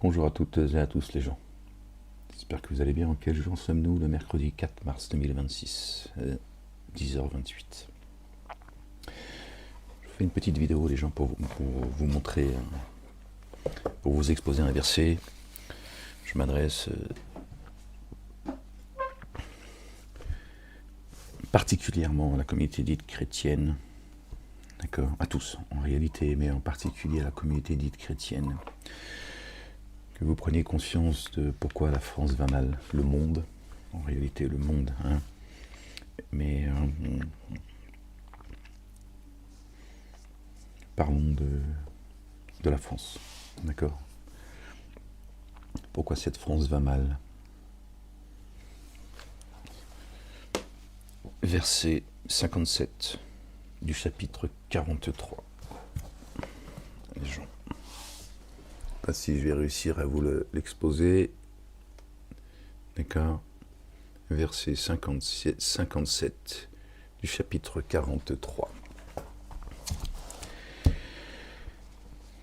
Bonjour à toutes et à tous les gens. J'espère que vous allez bien. En quel jour sommes-nous? Le mercredi 4 mars 2026, 10h28. Je fais une petite vidéo les gens pour vous montrer, pour vous exposer un verset. Je m'adresse particulièrement à la communauté dite chrétienne, d'accord, à tous en réalité, mais en particulier à la communauté dite chrétienne. Que vous preniez conscience de pourquoi la France va mal, le monde, en réalité le monde, hein. Mais parlons de la France, d'accord. Pourquoi cette France va mal? Verset 57 du chapitre 43. Les gens. Pas si je vais réussir à vous l'exposer. D'accord. Verset 57 du chapitre 43.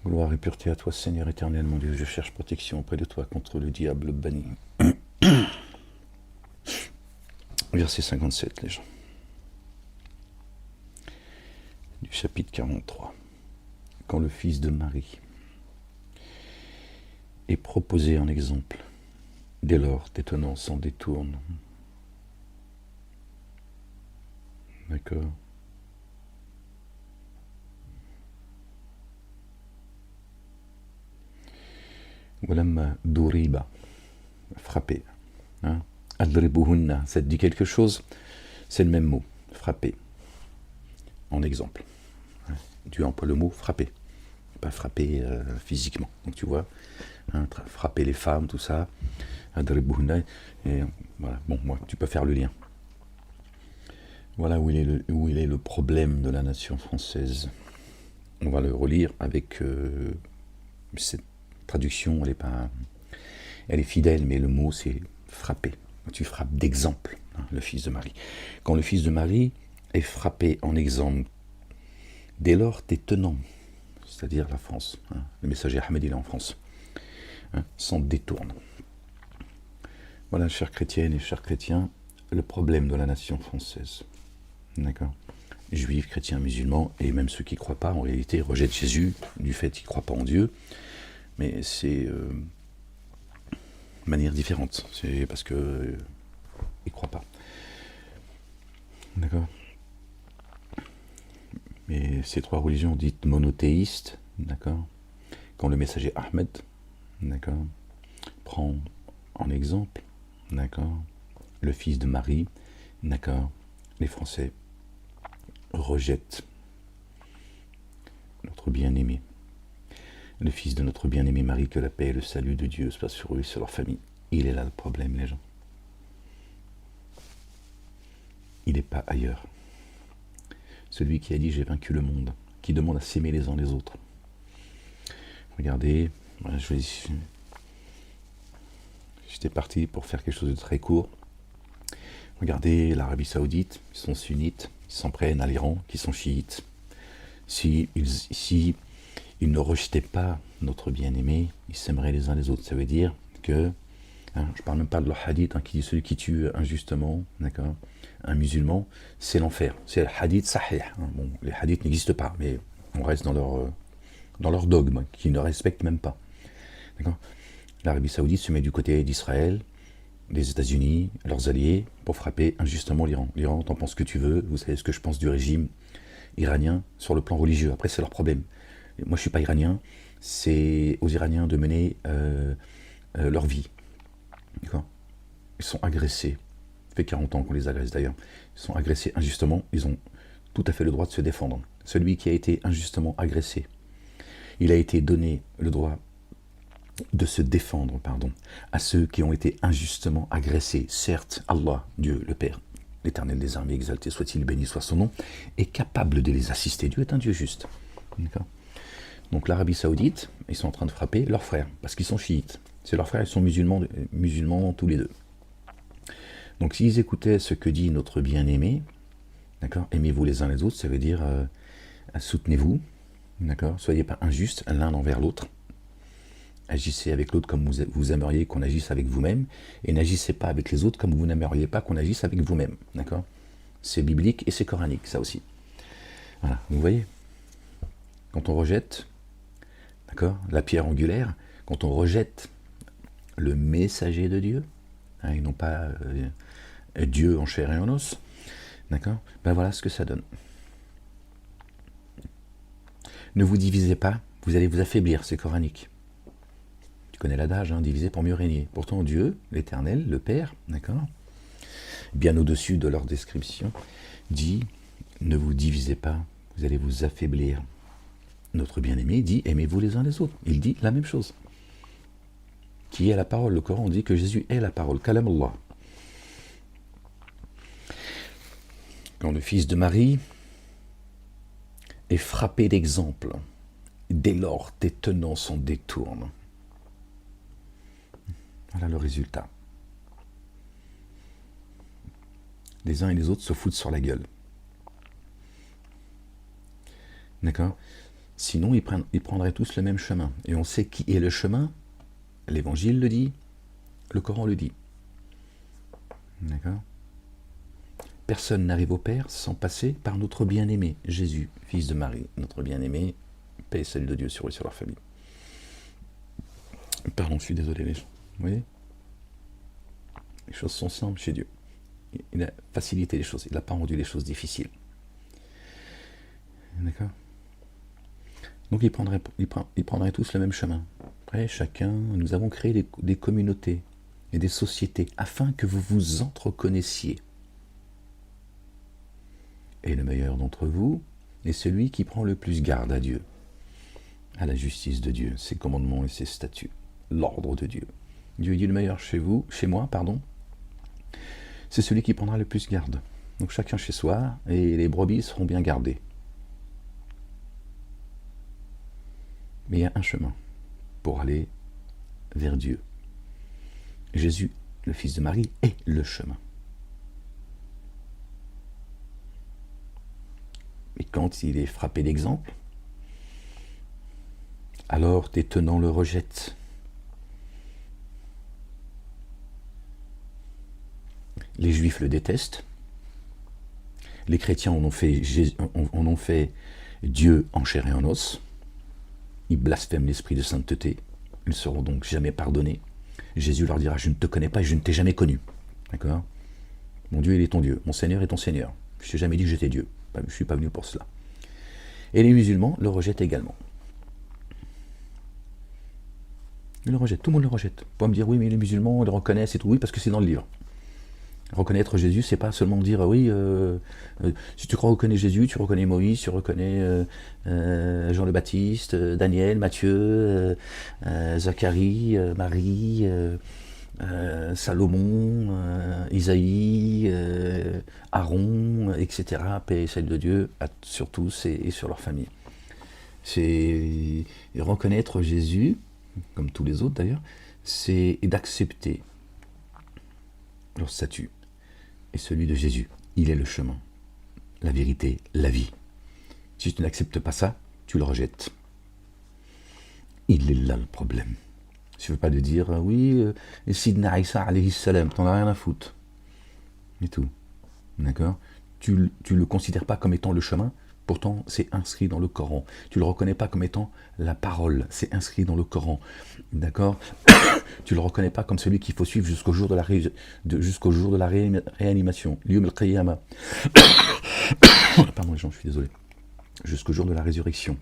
Gloire et pureté à toi, Seigneur éternel, mon Dieu. Je cherche protection auprès de toi contre le diable banni. Verset 57, les gens. Du chapitre 43. Quand le fils de Marie est proposé en exemple, dès lors, t'étonnant, s'en détourne. D'accord. Walamma duriba, frapper. Hein? Adribuhunna, ça te dit quelque chose? C'est le même mot, frapper. En exemple. Tu emploies le mot frapper, pas frapper physiquement. Donc tu vois, hein, frapper les femmes, tout ça. Adribuhunna, et voilà. Bon, moi, tu peux faire le lien. Voilà où il est le problème de la nation française. On va le relire avec cette traduction, elle est fidèle, mais le mot c'est frapper. Tu frappes d'exemple, hein, le fils de Marie. Quand le fils de Marie est frappé en exemple, dès lors t'es tenant, c'est-à-dire la France, hein, le messager Ahmed il est en France, hein, s'en détourne. Voilà, chères chrétiennes et chers chrétiens, le problème de la nation française. D'accord. Juifs, chrétiens, musulmans, et même ceux qui ne croient pas, en réalité, rejettent Jésus du fait qu'ils ne croient pas en Dieu. Mais c'est de manière différente. C'est parce qu'ils ne croient pas. D'accord. Mais ces trois religions dites monothéistes, d'accord, quand le messager Ahmed, d'accord, prend en exemple, d'accord, le fils de Marie, d'accord, les Français rejettent notre bien-aimé, le fils de notre bien-aimé Marie, que la paix et le salut de Dieu soient sur eux et sur leur famille. Il est là le problème, les gens. Il n'est pas ailleurs. Celui qui a dit j'ai vaincu le monde, qui demande à s'aimer les uns les autres. Regardez, j'étais parti pour faire quelque chose de très court. Regardez l'Arabie Saoudite, ils sont sunnites, ils s'en prennent à l'Iran, qui sont chiites. Si ils ne rejetaient pas notre bien-aimé, ils s'aimeraient les uns les autres. Ça veut dire que, hein, je ne parle même pas de leur hadith, hein, qui dit celui qui tue injustement, d'accord, un musulman, c'est l'enfer. C'est le hadith sahih. Hein. Bon, les hadiths n'existent pas, mais on reste dans leur dogme, qu'ils ne respectent même pas. D'accord. L'Arabie Saoudite se met du côté d'Israël, des États-Unis, leurs alliés, pour frapper injustement l'Iran. L'Iran, t'en penses ce que tu veux, vous savez ce que je pense du régime iranien sur le plan religieux. Après, c'est leur problème. Moi, je ne suis pas iranien, c'est aux Iraniens de mener leur vie. D'accord. Ils sont agressés. Ça fait 40 ans qu'on les agresse d'ailleurs. Ils sont agressés injustement, ils ont tout à fait le droit de se défendre. Celui qui a été injustement agressé, il a été donné le droit de se défendre, à ceux qui ont été injustement agressés. Certes, Allah, Dieu, le Père, l'Éternel des armées, exalté soit-il, béni soit son nom, est capable de les assister. Dieu est un Dieu juste. D'accord. Donc l'Arabie Saoudite, ils sont en train de frapper leurs frères, parce qu'ils sont chiites. C'est leurs frères, ils sont musulmans tous les deux. Donc s'ils écoutaient ce que dit notre bien-aimé, d'accord, aimez-vous les uns les autres, ça veut dire soutenez-vous, d'accord, soyez pas injustes l'un envers l'autre, Agissez avec l'autre comme vous aimeriez qu'on agisse avec vous-même, et n'agissez pas avec les autres comme vous n'aimeriez pas qu'on agisse avec vous-même. D'accord? C'est biblique et c'est coranique, ça aussi. Voilà, vous voyez? Quand on rejette, d'accord, la pierre angulaire, quand on rejette le messager de Dieu, hein, et non pas Dieu en chair et en os, d'accord, ben voilà ce que ça donne. Ne vous divisez pas, vous allez vous affaiblir, c'est coranique. Tu connais l'adage, hein, diviser pour mieux régner. Pourtant Dieu, l'Éternel, le Père, d'accord, bien au-dessus de leur description, dit, ne vous divisez pas, vous allez vous affaiblir. Notre bien-aimé dit, aimez-vous les uns les autres. Il dit la même chose. Qui est la parole? Le Coran dit que Jésus est la parole, Kalam Allah. Quand le fils de Marie est frappé d'exemple, dès lors tes tenants s'en détournent. Voilà le résultat. Les uns et les autres se foutent sur la gueule. D'accord? Sinon, ils prendraient tous le même chemin. Et on sait qui est le chemin. L'Évangile le dit, le Coran le dit. D'accord? Personne n'arrive au Père sans passer par notre bien-aimé, Jésus, fils de Marie. Notre bien-aimé, paix et salut de Dieu sur eux et sur leur famille. Pardon, je suis désolé les gens. Vous voyez? Les choses sont simples chez Dieu. Il a facilité les choses, il n'a pas rendu les choses difficiles. D'accord? Donc ils prendraient tous le même chemin. Après, chacun, nous avons créé des communautés et des sociétés afin que vous vous entreconnaissiez. Et le meilleur d'entre vous est celui qui prend le plus garde à Dieu, à la justice de Dieu, ses commandements et ses statuts, l'ordre de Dieu. Dieu dit le meilleur chez moi, c'est celui qui prendra le plus garde. Donc chacun chez soi, et les brebis seront bien gardées. Mais il y a un chemin pour aller vers Dieu. Jésus, le fils de Marie, est le chemin. Et quand il est frappé d'exemple, alors tes tenants le rejettent. Les Juifs le détestent. Les chrétiens en ont fait Dieu en chair et en os. Ils blasphèment l'esprit de sainteté. Ils ne seront donc jamais pardonnés. Jésus leur dira, je ne te connais pas et je ne t'ai jamais connu. D'accord? Mon Dieu, il est ton Dieu. Mon Seigneur est ton Seigneur. Je ne t'ai jamais dit que j'étais Dieu. Je ne suis pas venu pour cela. Et les musulmans le rejettent également. Ils le rejettent. Tout le monde le rejette. Pour me dire, oui, mais les musulmans, ils le reconnaissent et tout. Oui, parce que c'est dans le livre. Reconnaître Jésus, c'est pas seulement dire oui, si tu crois reconnaître Jésus, tu reconnais Moïse, tu reconnais Jean le Baptiste, Daniel, Matthieu, Zacharie, Marie, Salomon, Isaïe, Aaron, etc. Paix et salut de Dieu sur tous et sur leur famille. C'est reconnaître Jésus, comme tous les autres d'ailleurs, c'est d'accepter leur statut. Et celui de Jésus, il est le chemin, la vérité, la vie. Si tu n'acceptes pas ça, tu le rejettes. Il est là le problème. Je ne veux pas te dire, oui, Sidna Isa alayhi salam, t'en as rien à foutre. Et tout. D'accord? Tu le considères pas comme étant le chemin, pourtant c'est inscrit dans le Coran. Tu le reconnais pas comme étant la parole, c'est inscrit dans le Coran. D'accord? Tu le reconnais pas comme celui qu'il faut suivre jusqu'au jour de la réanimation. L'yawm al-qiyamah. Pardon les gens, je suis désolé. Jusqu'au jour de la résurrection.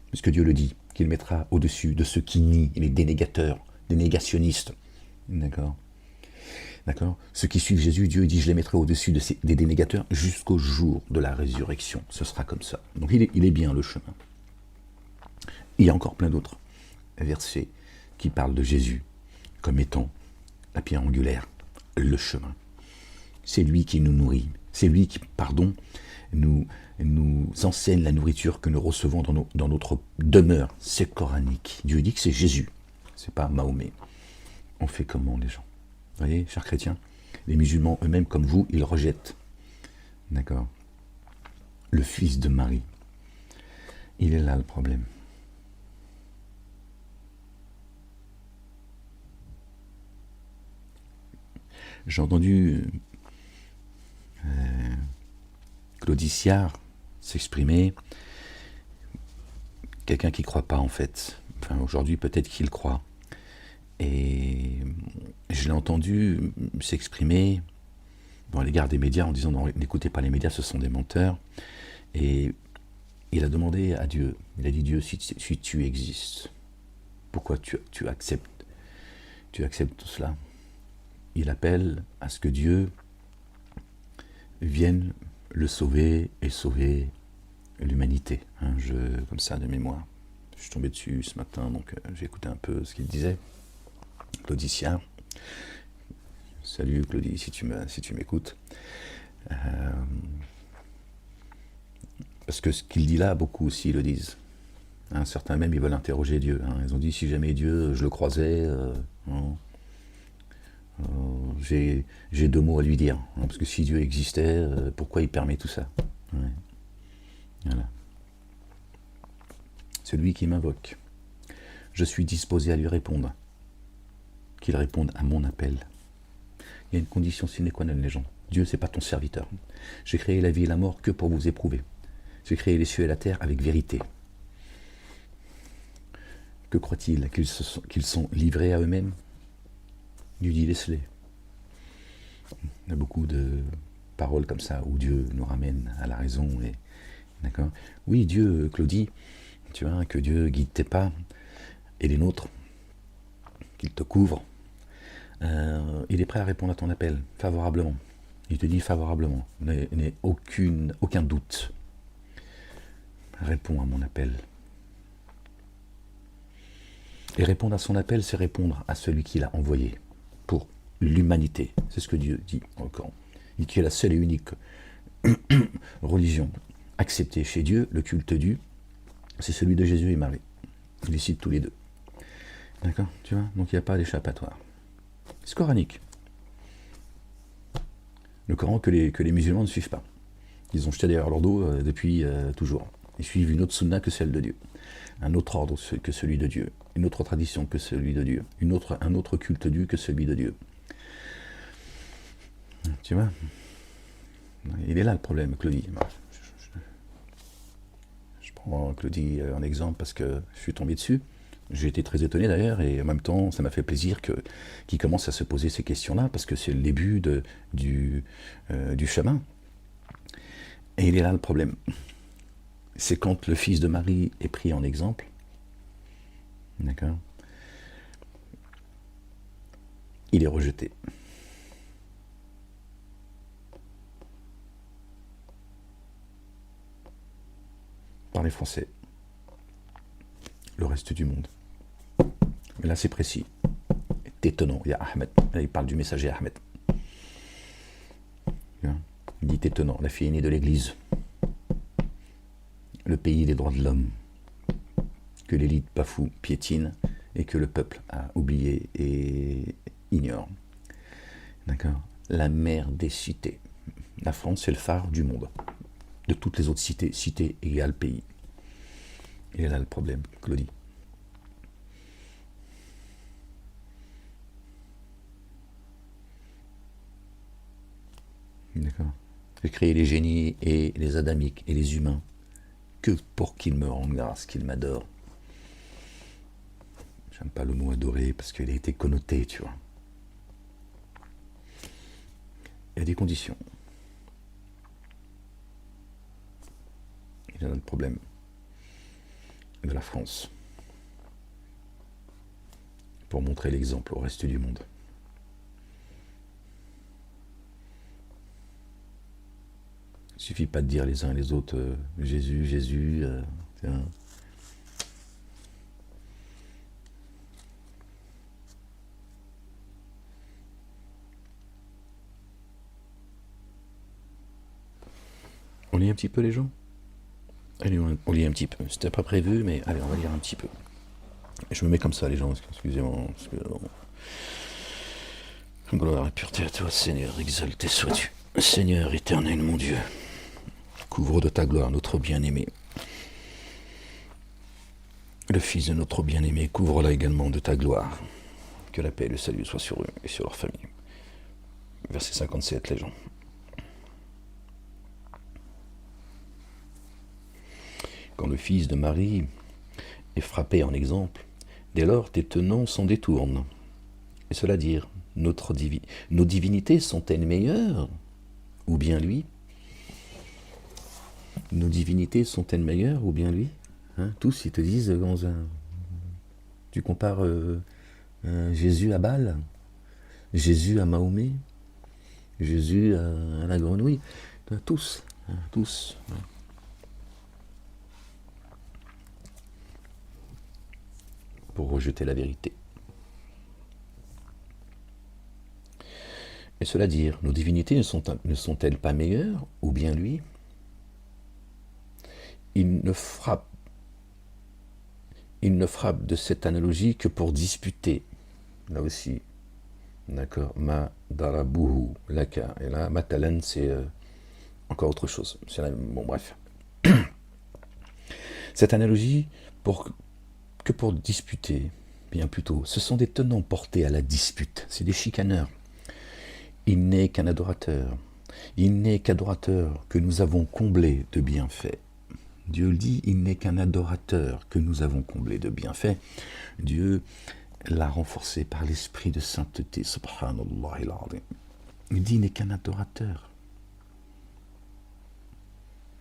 Puisque Dieu le dit, qu'il mettra au-dessus de ceux qui nient, les dénégateurs, des négationnistes. D'accord? D'accord? Ceux qui suivent Jésus, Dieu dit, je les mettrai au-dessus des dénégateurs jusqu'au jour de la résurrection. Ce sera comme ça. Donc il est bien le chemin. Il y a encore plein d'autres versets qui parlent de Jésus comme étant la pierre angulaire, le chemin. C'est lui qui nous nourrit. C'est lui qui, nous enseigne la nourriture que nous recevons dans notre demeure. C'est coranique. Dieu dit que c'est Jésus. C'est pas Mahomet. On fait comment les gens? Vous voyez, chers chrétiens, les musulmans eux-mêmes comme vous, ils rejettent. D'accord? Le fils de Marie. Il est là le problème. J'ai entendu Claudie Siard s'exprimer, quelqu'un qui ne croit pas en fait. Enfin, aujourd'hui, peut-être qu'il croit. Et je l'ai entendu s'exprimer à l'égard des médias en disant non, n'écoutez pas les médias, ce sont des menteurs. Et il a demandé à Dieu, il a dit Dieu, si tu existes, pourquoi tu acceptes tout cela? Il appelle à ce que Dieu vienne le sauver et sauver l'humanité. Comme ça, de mémoire. Je suis tombé dessus ce matin, donc j'ai écouté un peu ce qu'il disait. Claudie Siard. Salut Claudie, si tu m'écoutes. Parce que ce qu'il dit là, beaucoup aussi le disent. Certains même, ils veulent interroger Dieu. Ils ont dit, si jamais Dieu, je le croisais, j'ai 2 mots à lui dire. Parce que si Dieu existait, pourquoi il permet tout ça? Ouais. Voilà. Celui qui m'invoque, je suis disposé à lui répondre. Qu'il réponde à mon appel. Il y a une condition sine qua non, les gens. Dieu, c'est pas ton serviteur. J'ai créé la vie et la mort que pour vous éprouver. J'ai créé les cieux et la terre avec vérité. Que croient-ils? Qu'ils sont livrés à eux-mêmes? Dieu dit, laisse-les. Il y a beaucoup de paroles comme ça où Dieu nous ramène à la raison. D'accord? Oui, Dieu, Claudie, tu vois, que Dieu guide tes pas et les nôtres, qu'il te couvre. Il est prêt à répondre à ton appel favorablement. Il te dit favorablement, n'aie aucun doute. Réponds à mon appel. Et répondre à son appel, c'est répondre à celui qui l'a envoyé pour l'humanité. C'est ce que Dieu dit encore. Il dit qu'il est la seule et unique religion acceptée chez Dieu, le culte dû, c'est celui de Jésus et Marie. Il les cite tous les deux. D'accord? Tu vois? Donc il n'y a pas d'échappatoire. C'est coranique. Le Coran que les musulmans ne suivent pas. Ils ont jeté derrière leur dos depuis toujours. Ils suivent une autre sunna que celle de Dieu. Un autre ordre que celui de Dieu. Une autre tradition que celui de Dieu. Un autre culte dû que celui de Dieu. Tu vois? Il est là le problème, Claudie. Je prends Claudie en exemple parce que je suis tombé dessus. J'ai été très étonné d'ailleurs, et en même temps, ça m'a fait plaisir qu'il commence à se poser ces questions-là, parce que c'est le début du chemin. Et il est là le problème. C'est quand le fils de Marie est pris en exemple, d'accord, il est rejeté. Par les Français. Le reste du monde. Mais là, c'est précis. C'est étonnant. Il y a Ahmed. Là, il parle du messager Ahmed. Il dit étonnant. La fille aînée de l'Église. Le pays des droits de l'homme. Que l'élite bafoue, piétine, et que le peuple a oublié et ignore. D'accord? La mère des cités. La France, c'est le phare du monde. De toutes les autres cités. Cité égale pays. Et là, le problème, Claudie. D'accord. J'ai créé les génies et les adamiques et les humains que pour qu'ils me rendent grâce, qu'ils m'adorent. J'aime pas le mot adorer parce qu'il a été connoté, tu vois. Il y a des conditions. Il y a le problème de la France pour montrer l'exemple au reste du monde. Il ne suffit pas de dire les uns et les autres Jésus, Jésus. On lit un petit peu les gens? Allez, on lit un petit peu. C'était pas prévu, mais allez, on va lire un petit peu. Je me mets comme ça, les gens, excusez-moi. Gloire et pureté à toi, Seigneur, exalté sois-tu. Seigneur éternel, mon Dieu, couvre de ta gloire notre bien-aimé. Le fils de notre bien-aimé, couvre-la également de ta gloire. Que la paix et le salut soient sur eux et sur leur famille. Verset 57, les gens. Quand le fils de Marie est frappé en exemple, dès lors tes tenants s'en détournent. Et cela dire, nos divinités sont-elles meilleures ou bien lui? Nos divinités sont-elles meilleures ou bien lui? Hein, tous, ils te disent, tu compares Jésus à Baal, Jésus à Mahomet, Jésus à la grenouille, tous, tous. Pour rejeter la vérité. Et cela dire, nos divinités ne sont-elles pas meilleures, ou bien lui? Il ne frappe de cette analogie que pour disputer. Là aussi, d'accord, ma darabuhu laka. Et là, matalan, c'est encore autre chose. Bon, bref. Cette analogie, que pour disputer, bien plutôt, ce sont des tenants portés à la dispute, c'est des chicaneurs. Il n'est qu'un adorateur, il n'est qu'adorateur que nous avons comblé de bienfaits. Dieu le dit, il n'est qu'un adorateur que nous avons comblé de bienfaits. Dieu l'a renforcé par l'esprit de sainteté, subhanallah il-azim. Il dit, il n'est qu'un adorateur.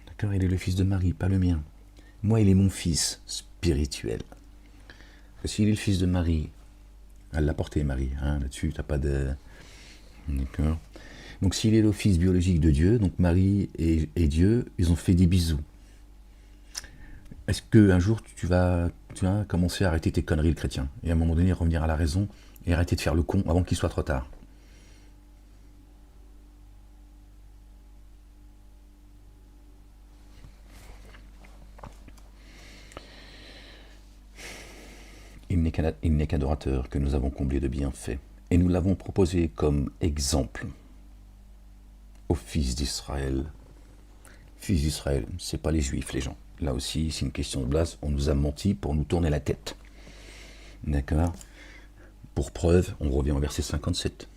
D'accord, il est le fils de Marie, pas le mien. Moi, il est mon fils spirituel. S'il est le fils de Marie, elle l'a porté Marie, hein, là-dessus, t'as pas de... D'accord. Donc s'il est le fils biologique de Dieu, donc Marie et Dieu, ils ont fait des bisous. Est-ce qu'un jour tu vas commencer à arrêter tes conneries, le chrétien, et à un moment donné revenir à la raison et arrêter de faire le con avant qu'il soit trop tard? Il n'est qu'adorateur que nous avons comblé de bienfaits, et nous l'avons proposé comme exemple aux fils d'Israël. Fils d'Israël, c'est pas les Juifs, les gens. Là aussi, c'est une question de blase. On nous a menti pour nous tourner la tête. D'accord? Pour preuve, on revient au verset 57.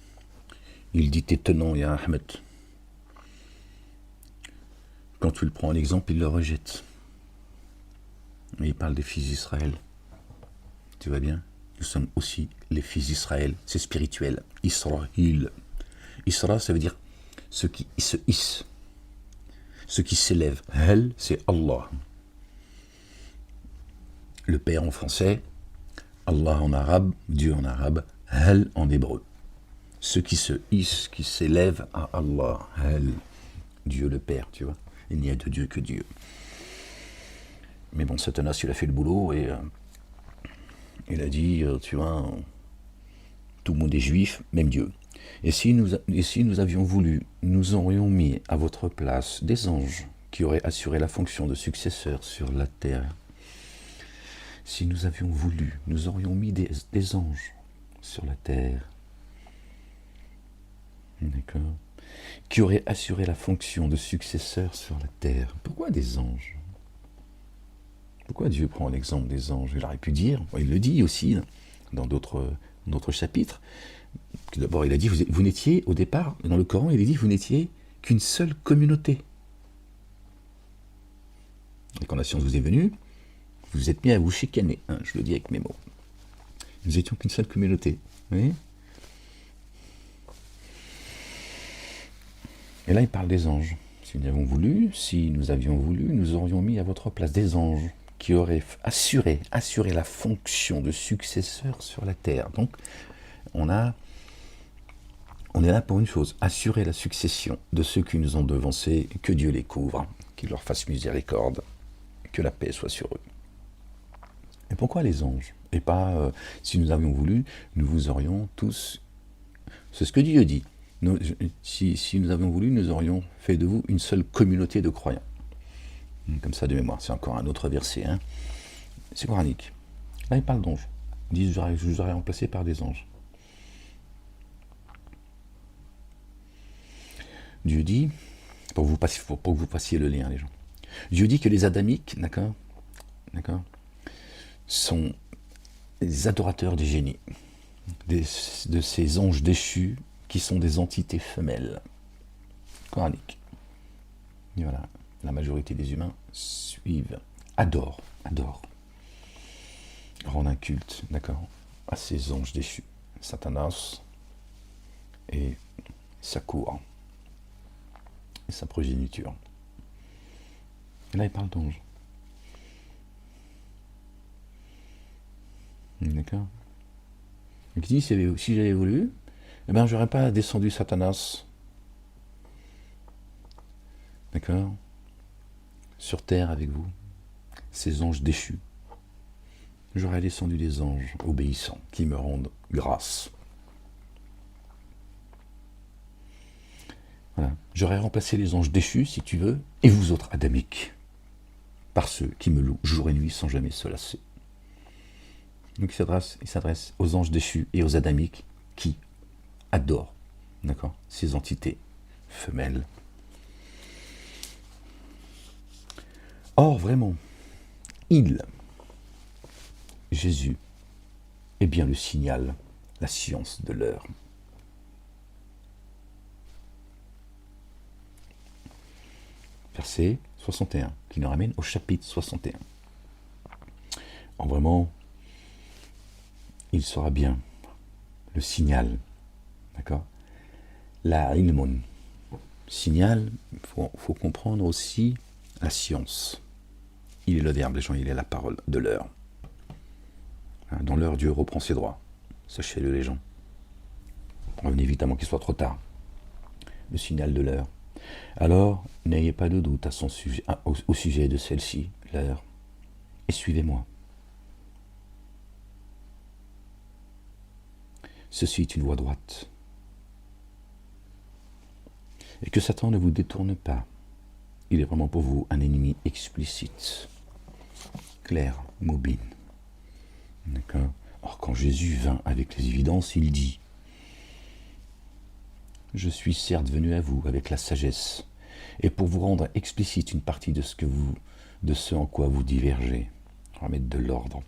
Il dit, t'es tenant, ya Ahmed. Quand tu le prends en exemple, il le rejette. Mais il parle des fils d'Israël. Tu vois bien? Nous sommes aussi les fils d'Israël. C'est spirituel. Israël. Isra, ça veut dire ceux qui se hissent. Ceux qui s'élèvent. Hel, c'est Allah. Le Père en français, Allah en arabe, Dieu en arabe, Hel en hébreu. Ceux qui se hissent, qui s'élèvent à Allah, Hel, Dieu le Père, tu vois. Il n'y a de Dieu que Dieu. Mais bon, Satanas, il a fait le boulot et il a dit, tu vois, tout le monde est juif, même Dieu. Et si nous avions voulu, nous aurions mis à votre place des anges qui auraient assuré la fonction de successeurs sur la terre. Si nous avions voulu, nous aurions mis des anges sur la terre. D'accord? Qui auraient assuré la fonction de successeurs sur la terre. Pourquoi des anges? Pourquoi Dieu prend l'exemple des anges? Il aurait pu dire, il le dit aussi dans d'autres chapitres. D'abord, il a dit, vous n'étiez, au départ, dans le Coran, il a dit, vous n'étiez qu'une seule communauté. Et quand la science vous est venue, vous êtes mis à vous chicaner, hein, je le dis avec mes mots. Nous étions qu'une seule communauté. Oui. Et là, il parle des anges. Si nous avions voulu, nous aurions mis à votre place des anges qui auraient assuré la fonction de successeur sur la terre. Donc, on est là pour une chose, assurer la succession de ceux qui nous ont devancés, que Dieu les couvre, qu'il leur fasse miséricorde, que la paix soit sur eux. Et pourquoi les anges? Et pas, si nous avions voulu, nous vous aurions tous... C'est ce que Dieu dit. Si nous avions voulu, nous aurions fait de vous une seule communauté de croyants. Comme ça de mémoire, c'est encore un autre verset. Hein. C'est coranique. Là, il parle d'anges. Il dit, je vous aurais remplacé par des anges. Dieu dit, pour que vous passiez le lien, les gens. Dieu dit que les adamiques, d'accord, sont des adorateurs des génies, de ces anges déchus qui sont des entités femelles coraniques. Et voilà, la majorité des humains suivent, adorent, rendent un culte, d'accord, à ces anges déchus, Satanas et sa cour, et sa progéniture. Et là, il parle d'anges. D'accord. Il dit, si j'avais voulu, eh ben, j'aurais pas descendu Satanas, d'accord, sur terre avec vous, ces anges déchus. J'aurais descendu des anges obéissants qui me rendent grâce. Voilà. J'aurais remplacé les anges déchus, si tu veux, et vous autres adamiques, par ceux qui me louent jour et nuit sans jamais se lasser. Donc il s'adresse aux anges déchus et aux adamiques qui adorent, d'accord, ces entités femelles. Or, vraiment, Jésus, est bien le signal, la science de l'heure. Verset 61, qui nous ramène au chapitre 61. Or, vraiment, il sera bien le signal, d'accord, la ilmun. Signal, il faut comprendre aussi la science. Il est le verbe, les gens, il est la parole de l'heure. Dans l'heure, Dieu reprend ses droits. Sachez-le, les gens. Revenez vite avant qu'il soit trop tard. Le signal de l'heure. Alors, n'ayez pas de doute au sujet de celle-ci, l'heure, et suivez-moi. Ceci est une voie droite. Et que Satan ne vous détourne pas. Il est vraiment pour vous un ennemi explicite, clair, mobile. D'accord. Or, quand Jésus vint avec les évidences, il dit « Je suis certes venu à vous avec la sagesse, et pour vous rendre explicite une partie de ce en quoi vous divergez. » On va mettre de l'ordre.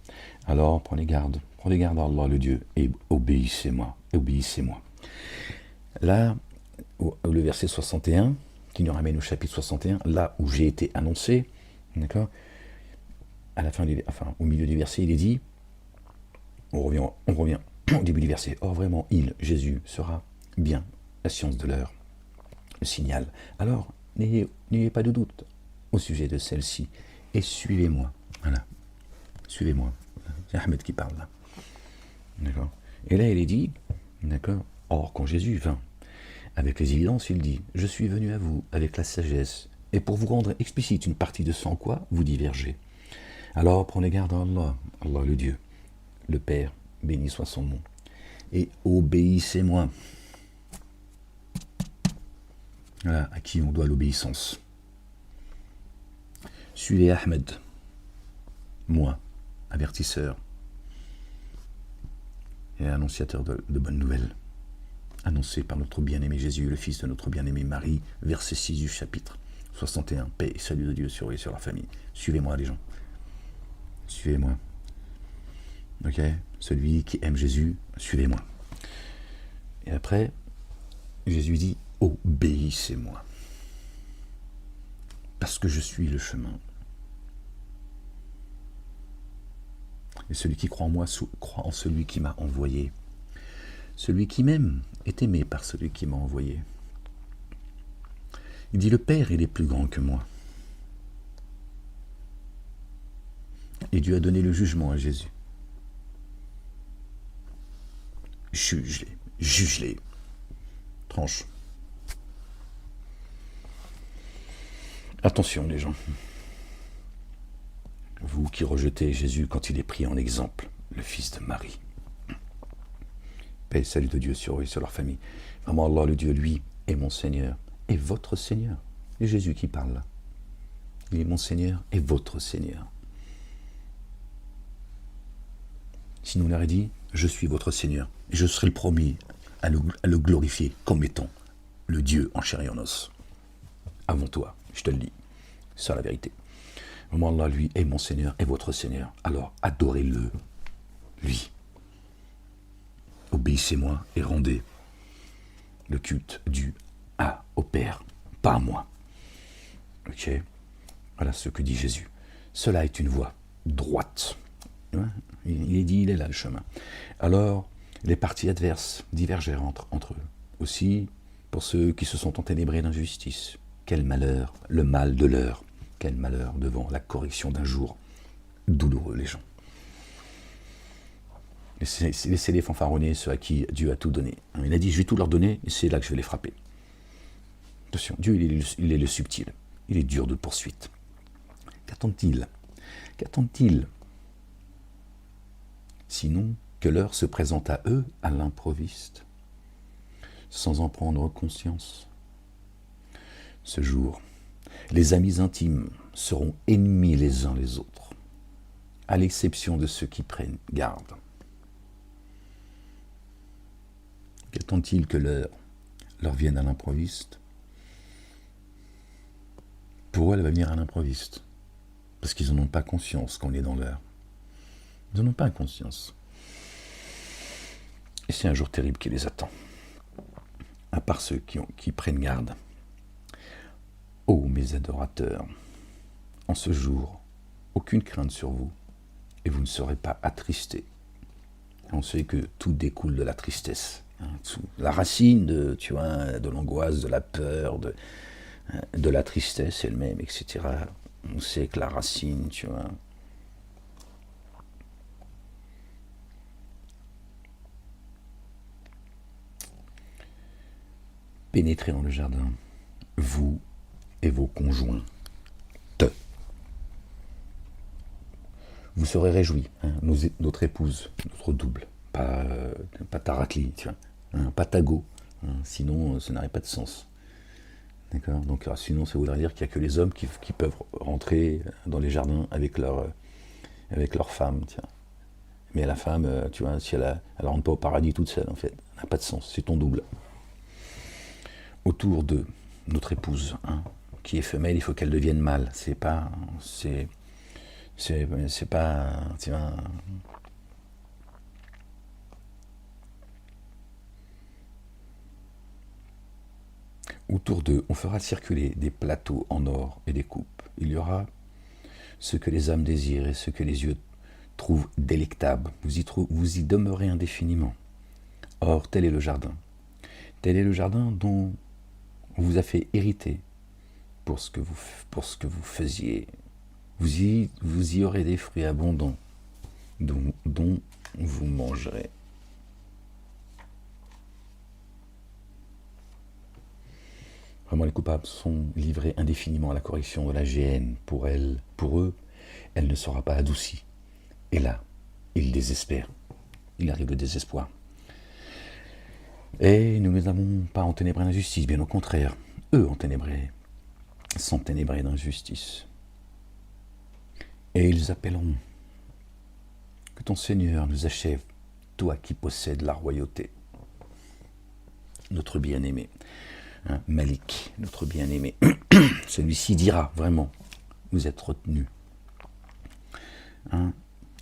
Alors, prenez garde à Allah le Dieu, et obéissez-moi. Là, le verset 61, qui nous ramène au chapitre 61, là où j'ai été annoncé, d'accord, à la fin, au milieu du verset, il est dit, on revient au début du verset, or vraiment, Jésus, sera bien la science de l'heure, le signal. Alors, n'ayez pas de doute au sujet de celle-ci, et suivez-moi. Voilà, suivez-moi. C'est Ahmed qui parle là. D'accord. Et là, il est dit, d'accord, or quand Jésus vint avec les évidences, il dit, je suis venu à vous avec la sagesse, et pour vous rendre explicite une partie de ce en quoi vous divergez. Alors prenez garde à Allah, Allah le Dieu, le Père, béni soit son nom, et obéissez-moi. Voilà à qui on doit l'obéissance. Suivez Ahmed, moi, avertisseur et annonciateur de bonnes nouvelles, annoncé par notre bien-aimé Jésus, le fils de notre bien-aimée Marie, verset 6 du chapitre 61. Paix et salut de Dieu sur eux et sur la famille. Suivez-moi, les gens. Suivez-moi. Ok. Celui qui aime Jésus, suivez-moi. Et après, Jésus dit, obéissez-moi. Parce que je suis le chemin. Et celui qui croit en moi croit en celui qui m'a envoyé. Celui qui m'aime est aimé par celui qui m'a envoyé. Il dit, le Père, il est plus grand que moi. Et Dieu a donné le jugement à Jésus. Juge-les. Tranche. Attention, les gens. Vous qui rejetez Jésus quand il est pris en exemple, le fils de Marie. Paix et salut de Dieu sur eux et sur leur famille. Vraiment, Allah, le Dieu, lui, est mon Seigneur et votre Seigneur. C'est Jésus qui parle là. Il est mon Seigneur et votre Seigneur. Sinon, il aurait dit, je suis votre Seigneur et je serai le premier à le glorifier comme étant le Dieu en chair et en os. Avant toi, je te le dis. C'est ça la vérité. Vraiment, Allah, lui, est mon Seigneur et votre Seigneur. Alors, adorez-le, lui. Obéissez-moi et rendez le culte dû au Père, pas à moi. Ok. Voilà ce que dit Jésus. Cela est une voie droite. Il est dit, il est là le chemin. Alors, les partis adverses divergèrent entre eux. Aussi, pour ceux qui se sont enténébrés d'injustice, quel malheur, le mal de l'heure, quel malheur devant la correction d'un jour douloureux, les gens. Laissez-les fanfaronner ceux à qui Dieu a tout donné. Il a dit, je vais tout leur donner, et c'est là que je vais les frapper. Attention, Dieu, il est le subtil. Il est dur de poursuite. Qu'attend-il? Qu'attend-il? Sinon que l'heure se présente à eux à l'improviste, sans en prendre conscience. Ce jour, les amis intimes seront ennemis les uns les autres, à l'exception de ceux qui prennent garde. Qu'attend-il que l'heure leur vienne à l'improviste? Pour eux, elle va venir à l'improviste, parce qu'ils n'en ont pas conscience qu'on est dans l'heure. Ils n'en ont pas conscience. Et c'est un jour terrible qui les attend. À part ceux qui prennent garde. Ô mes adorateurs, en ce jour, aucune crainte sur vous, et vous ne serez pas attristés. On sait que tout découle de la tristesse. La racine de l'angoisse, de la peur, de la tristesse elle-même, etc. On sait que la racine, pénétrez dans le jardin, vous et vos conjoints. Vous serez réjouis, notre épouse, notre double, pas Taratli, pas Tago, sinon ça n'aurait pas de sens. D'accord. Donc sinon ça voudrait dire qu'il n'y a que les hommes qui peuvent rentrer dans les jardins avec leur femme, Mais la femme, si elle rentre pas au paradis toute seule, en fait, ça n'a pas de sens, c'est ton double. Autour de notre épouse, qui est femelle, il faut qu'elle devienne mâle. C'est pas, autour d'eux, on fera circuler des plateaux en or et des coupes. Il y aura ce que les âmes désirent et ce que les yeux trouvent délectable. Vous y demeurez indéfiniment. Or, tel est le jardin. Tel est le jardin dont on vous a fait hériter pour ce que vous faisiez. Vous y aurez des fruits abondants dont vous mangerez. Vraiment, les coupables sont livrés indéfiniment à la correction de la géhenne. Pour eux, elle ne sera pas adoucie. Et là, ils désespèrent. Il arrive le désespoir. Et nous ne les avons pas enténébrés d'injustice, bien au contraire. Eux sont ténébrés d'injustice. Et ils appelleront que ton Seigneur nous achève, toi qui possèdes la royauté. Notre bien-aimé, Malik, notre bien-aimé, celui-ci dira vraiment, vous êtes retenu.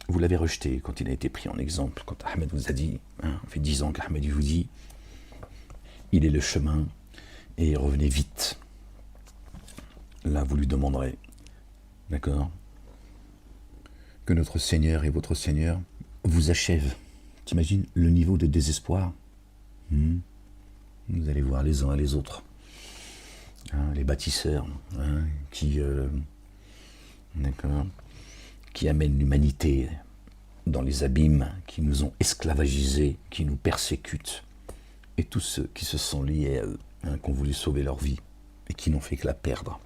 Vous l'avez rejeté quand il a été pris en exemple, quand Ahmed vous a dit, ça fait 10 ans qu'Ahmed vous dit, il est le chemin, et revenez vite. Là, vous lui demanderez, d'accord, que notre Seigneur et votre Seigneur vous achèvent. T'imagines le niveau de désespoir? Vous allez voir les uns et les autres, les bâtisseurs, qui amènent l'humanité dans les abîmes, qui nous ont esclavagisés, qui nous persécutent, et tous ceux qui se sont liés à eux, qui ont voulu sauver leur vie, et qui n'ont fait que la perdre.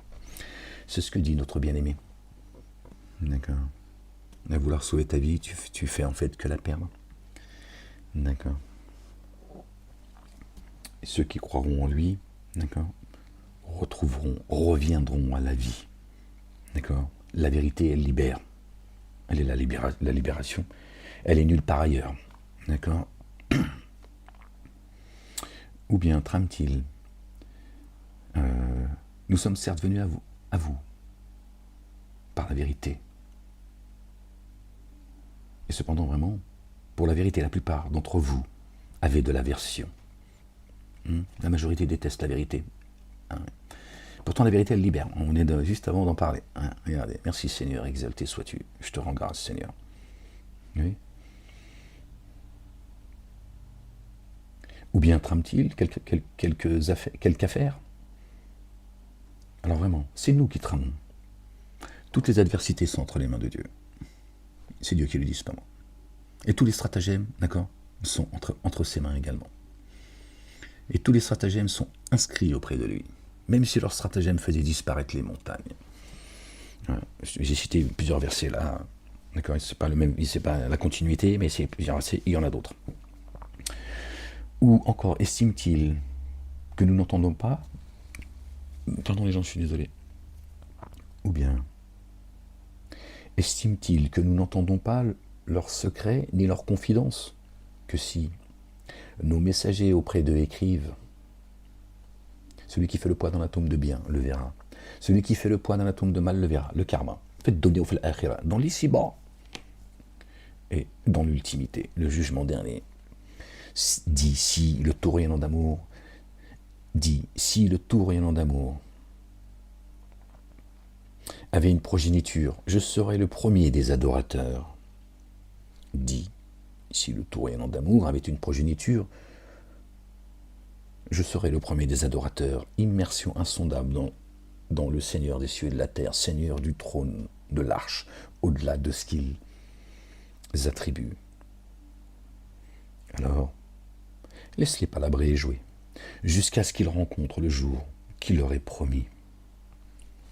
C'est ce que dit notre bien-aimé. D'accord. À vouloir sauver ta vie, tu fais en fait que la perdre. D'accord. Et ceux qui croiront en lui, d'accord, reviendront à la vie. D'accord. La vérité, elle libère. Elle est la libération. Elle est nulle part ailleurs. D'accord. Ou bien trame-t-il, nous sommes certes venus à vous, par la vérité. Et cependant, vraiment, pour la vérité, la plupart d'entre vous avaient de l'aversion. La majorité déteste la vérité. Hein. Pourtant, la vérité, elle libère. On est juste avant d'en parler. Hein. Regardez. Merci Seigneur, exalté sois-tu. Je te rends grâce, Seigneur. Oui. Ou bien trame-t-il quelque affaire? Alors vraiment, c'est nous qui tramons. Toutes les adversités sont entre les mains de Dieu. C'est Dieu qui le dit, pas moi. Et tous les stratagèmes, d'accord, sont entre ses mains également. Et tous les stratagèmes sont inscrits auprès de lui. Même si leurs stratagèmes faisaient disparaître les montagnes. J'ai cité plusieurs versets là. D'accord, c'est pas le même, c'est pas la continuité, mais c'est plusieurs versets, il y en a d'autres. Ou encore, estime-t-il que nous n'entendons pas? Pardon les gens, je suis désolé. Ou bien, estime-t-il que nous n'entendons pas leurs secrets ni leurs confidences? Que si nos messagers auprès d'eux écrivent, celui qui fait le poids dans l'atome de bien le verra. Celui qui fait le poids dans l'atome de mal le verra. Le karma. Faites donner au akhira, dans l'ici-bas et dans l'ultimité, le jugement dernier. Dit si le tout rayonnant d'amour, avait une progéniture, je serais le premier des adorateurs. Dit si le tout rayonnant d'amour avait une progéniture, je serai le premier des adorateurs. Immersion insondable dans le Seigneur des cieux et de la terre, Seigneur du trône, de l'arche, au-delà de ce qu'ils attribuent. Alors, laisse-les palabrer et jouer, jusqu'à ce qu'ils rencontrent le jour qu'il leur est promis.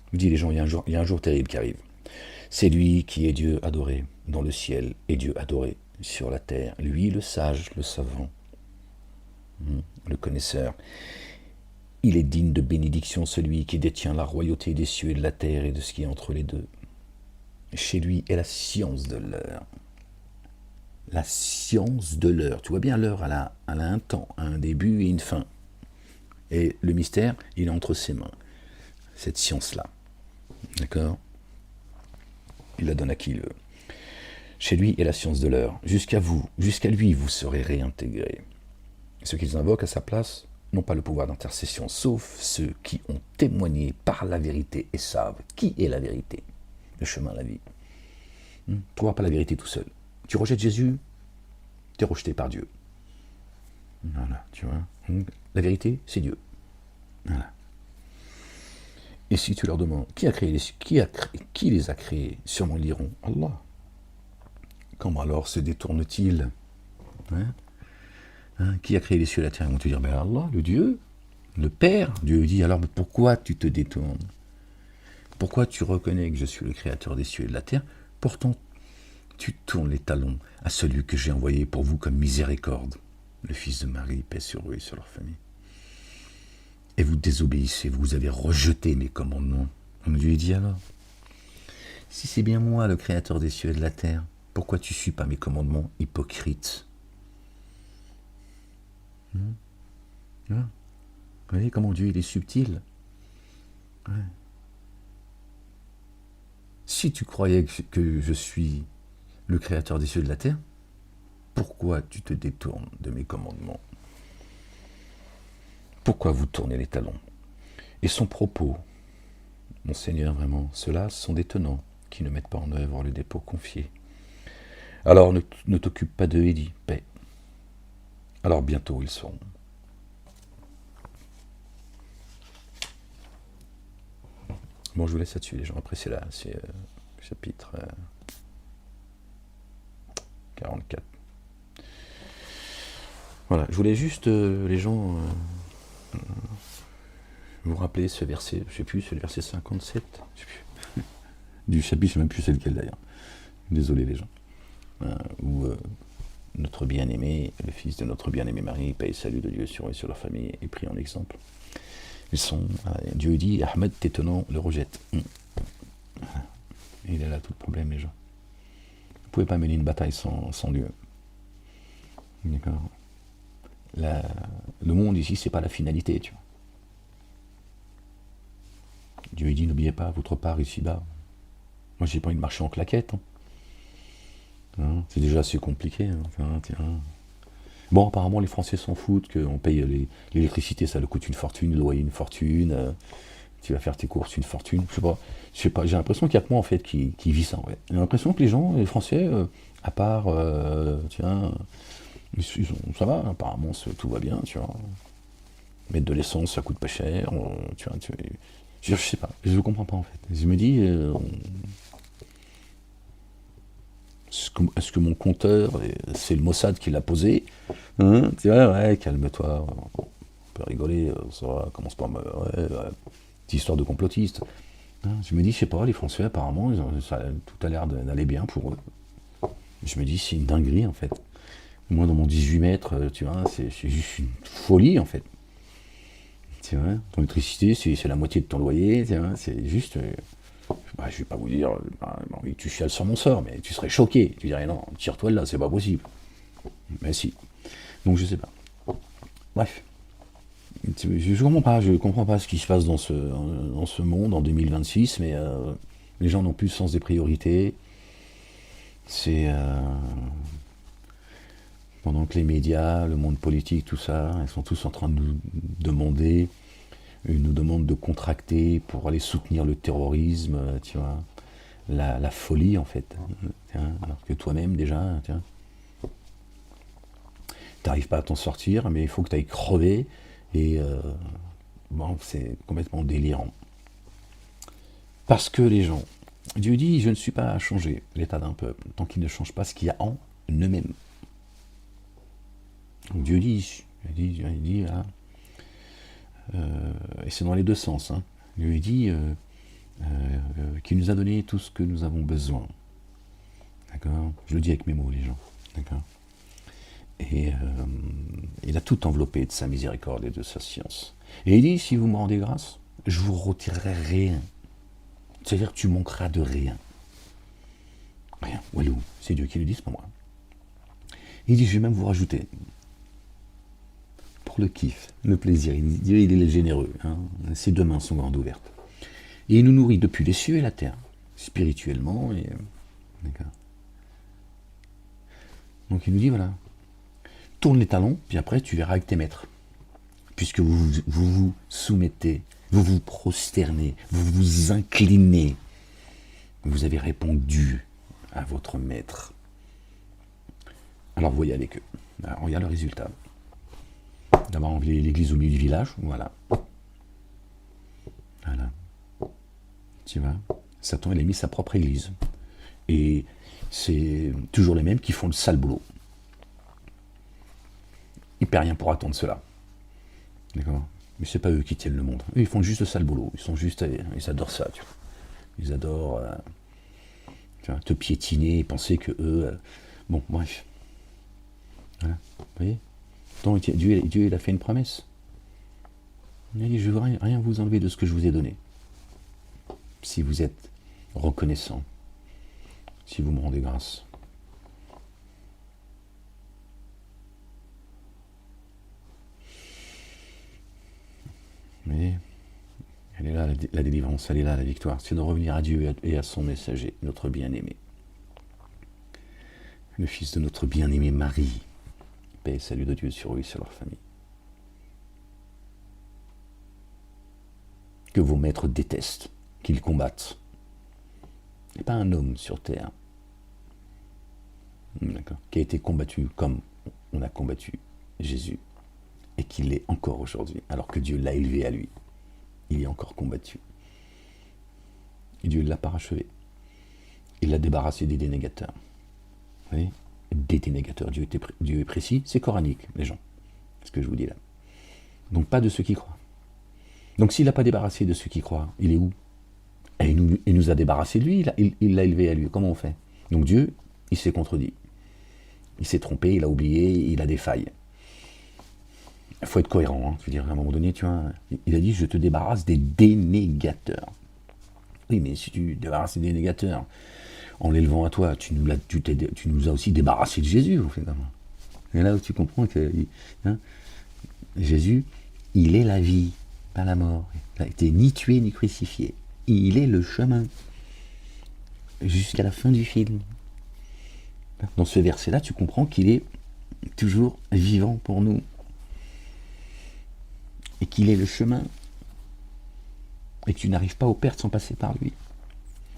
Je vous dis les gens, il y a un jour terrible qui arrive. C'est lui qui est Dieu adoré dans le ciel et Dieu adoré sur la terre. Lui, le sage, le savant, le connaisseur. Il est digne de bénédiction, celui qui détient la royauté des cieux et de la terre et de ce qui est entre les deux. Chez lui est la science de l'heure. La science de l'heure. Tu vois bien, l'heure, elle a un temps, un début et une fin. Et le mystère, il est entre ses mains. Cette science-là. D'accord? Il la donne à qui il veut. Chez lui est la science de l'heure. Jusqu'à lui, vous serez réintégrés. Ceux qu'ils invoquent à sa place n'ont pas le pouvoir d'intercession, sauf ceux qui ont témoigné par la vérité et savent qui est la vérité, le chemin, la vie. Tu ne trouveras pas la vérité tout seul. Tu rejettes Jésus, tu es rejeté par Dieu. Voilà, tu vois. La vérité, c'est Dieu. Voilà. Et si tu leur demandes qui les a créés, sûrement ils diront Allah. Comment alors se détourne-t-il? Qui a créé les cieux et la terre? Ils vont te dire, ben Allah, le Dieu, le Père. Dieu dit, alors pourquoi tu te détournes? Pourquoi tu reconnais que je suis le créateur des cieux et de la terre? Pourtant, tu tournes les talons à celui que j'ai envoyé pour vous comme miséricorde, le Fils de Marie, paix sur eux et sur leur famille. Et vous désobéissez, vous avez rejeté mes commandements. Donc Dieu dit alors, si c'est bien moi le créateur des cieux et de la terre, pourquoi tu ne suis pas mes commandements, hypocrite? Vous voyez comment Dieu il est subtil. Si tu croyais que je suis le créateur des cieux et de la terre, pourquoi tu te détournes de mes commandements? Pourquoi vous tournez les talons? Et son propos, mon Seigneur, vraiment, ceux-là sont des tenants qui ne mettent pas en œuvre le dépôt confié. Alors ne t'occupe pas d'eux et dis paix. Alors bientôt ils seront. Bon, je vous laisse là-dessus, les gens. Après, c'est chapitre 44. Voilà, je voulais juste, les gens, vous rappeler ce verset, je ne sais plus, c'est le verset 57, je sais plus. Du chapitre, je ne sais même plus c'est lequel d'ailleurs. Désolé, les gens. Où notre bien-aimé, le fils de notre bien-aimé Marie, paix et salut de Dieu sur eux et sur leur famille, est pris en exemple. Dieu dit, Ahmed, t'étonnant, le rejette. Il est là tout le problème, les gens. Vous ne pouvez pas mener une bataille sans Dieu. D'accord. Le monde ici, c'est pas la finalité, tu vois. Dieu dit, n'oubliez pas votre part ici-bas. Moi, j'ai pas envie de marcher en claquette. C'est déjà assez compliqué. Bon, apparemment, les Français s'en foutent, qu'on paye l'électricité, ça leur coûte une fortune, le loyer une fortune, tu vas faire tes courses une fortune, je sais pas, j'ai l'impression qu'il y a que moi, en fait, qui vit ça, en fait. J'ai l'impression que les gens, les Français, à part, tiens, ça va, apparemment, tout va bien, tu vois. Mettre de l'essence, ça coûte pas cher, tu vois, je sais pas, je ne comprends pas, en fait. Je me dis, est-ce que mon compteur, c'est le Mossad qui l'a posé, hein, tu vois, ouais, calme-toi, on peut rigoler, ça va, commence pas, ouais, petite histoire de complotiste. Hein, je me dis, je sais pas, les Français, apparemment, tout a l'air d'aller bien pour eux. Je me dis, c'est une dinguerie, en fait. Moi, dans mon 18 mètres, tu vois, c'est juste une folie, en fait. Tu vois, ton électricité, c'est la moitié de ton loyer, tu vois, c'est juste... bah, je vais pas vous dire, oui, tu chiales sur mon sort, mais tu serais choqué. Tu dirais, non, tire-toi de là, c'est pas possible. Mais si. Donc, je sais pas. Bref. Je comprends pas ce qui se passe dans ce monde en 2026, mais les gens n'ont plus le sens des priorités. C'est pendant que les médias, le monde politique, tout ça, ils sont tous en train de nous demander, ils nous demandent de contracter pour aller soutenir le terrorisme, tu vois, la folie en fait. Tiens, alors que toi-même déjà, tiens, t'arrives pas à t'en sortir, mais il faut que tu ailles crever et bon, c'est complètement délirant. Parce que les gens, Dieu dit, je ne suis pas à changer l'état d'un peuple tant qu'il ne change pas ce qu'il y a en eux-mêmes. Donc Dieu dit, voilà, et c'est dans les deux sens. Hein. Dieu dit qu'il nous a donné tout ce que nous avons besoin. D'accord. Je le dis avec mes mots, les gens. D'accord. Et il a tout enveloppé de sa miséricorde et de sa science. Et il dit, si vous me rendez grâce, je vous retirerai rien. C'est-à-dire que tu manqueras de rien. Rien. Walou, c'est Dieu qui le dit, c'est pas moi. Il dit, je vais même vous rajouter. Pour le kiff, le plaisir. Dieu, il est généreux. Hein. Ses deux mains sont grandes ouvertes. Et il nous nourrit depuis les cieux et la terre, spirituellement. D'accord. Donc il nous dit, voilà, tourne les talons, puis après tu verras avec tes maîtres. Puisque vous soumettez, vous vous prosternez, vous vous inclinez. Vous avez répondu à votre maître. Alors voyez avec eux. Alors, regarde le résultat. D'abord, on vit l'église au milieu du village. Voilà. Voilà. Tu vois, Satan, il a mis sa propre église. Et c'est toujours les mêmes qui font le sale boulot. Il ne perd rien pour attendre cela. D'accord. Mais c'est pas eux qui tiennent le monde. Eux, ils font juste le sale boulot. Ils adorent ça, tu vois. Ils adorent tu vois, te piétiner et penser que eux... bon, bref. Voilà. Vous voyez. Donc, Dieu, il a fait une promesse. Il a dit, je ne veux rien vous enlever de ce que je vous ai donné. Si vous êtes reconnaissant, si vous me rendez grâce. Mais elle est là, la délivrance, elle est là, la victoire. C'est de revenir à Dieu et à son messager, notre bien-aimé. Le fils de notre bien-aimé Marie. Paix et salut de Dieu sur eux et sur leur famille. Que vos maîtres détestent, qu'ils combattent. Et pas un homme sur terre, d'accord, qui a été combattu comme on a combattu Jésus, et qu'il l'est encore aujourd'hui, alors que Dieu l'a élevé à lui. Il est encore combattu. Et Dieu ne l'a pas parachevé. Il l'a débarrassé des dénégateurs. Vous voyez, des dénégateurs. Dieu est précis, c'est coranique, les gens. C'est ce que je vous dis là. Donc pas de ceux qui croient. Donc s'il n'a pas débarrassé de ceux qui croient, il est où? Et il nous a débarrassé de lui, il l'a élevé à lui. Comment on fait? Donc Dieu, il s'est contredit. Il s'est trompé, il a oublié, il a des failles. Il faut être cohérent. Hein. Je veux dire, à un moment donné, tu vois, il a dit, je te débarrasse des dénégateurs. Oui, mais si tu débarrasses des dénégateurs, en l'élevant à toi, tu nous as aussi débarrassé de Jésus. En fait. Et là où tu comprends que hein, Jésus, il est la vie, pas la mort. Il n'a été ni tué ni crucifié. Il est le chemin. Jusqu'à la fin du film. Dans ce verset-là, tu comprends qu'il est toujours vivant pour nous, et qu'il est le chemin, et que tu n'arrives pas aux pertes sans passer par lui.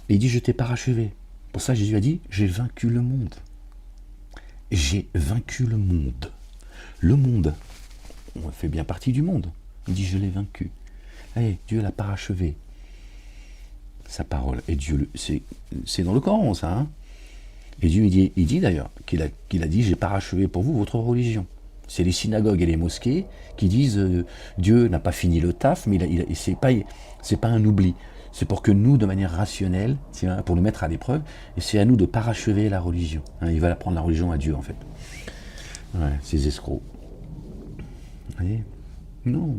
Et il dit, je t'ai parachevé. Pour ça, Jésus a dit, j'ai vaincu le monde. J'ai vaincu le monde. Le monde, on fait bien partie du monde. Il dit, je l'ai vaincu. Allez, Dieu l'a parachevé. Sa parole. Et Dieu, c'est dans le Coran, ça. Hein, et Dieu, il dit d'ailleurs, qu'il a dit, j'ai parachevé pour vous votre religion. C'est les synagogues et les mosquées qui disent, Dieu n'a pas fini le taf, mais c'est pas un oubli. C'est pour que nous, de manière rationnelle, pour nous mettre à l'épreuve, et c'est à nous de parachever la religion. Hein, ils veulent apprendre la religion à Dieu, en fait. Ouais, ces escrocs. Vous voyez ? Non.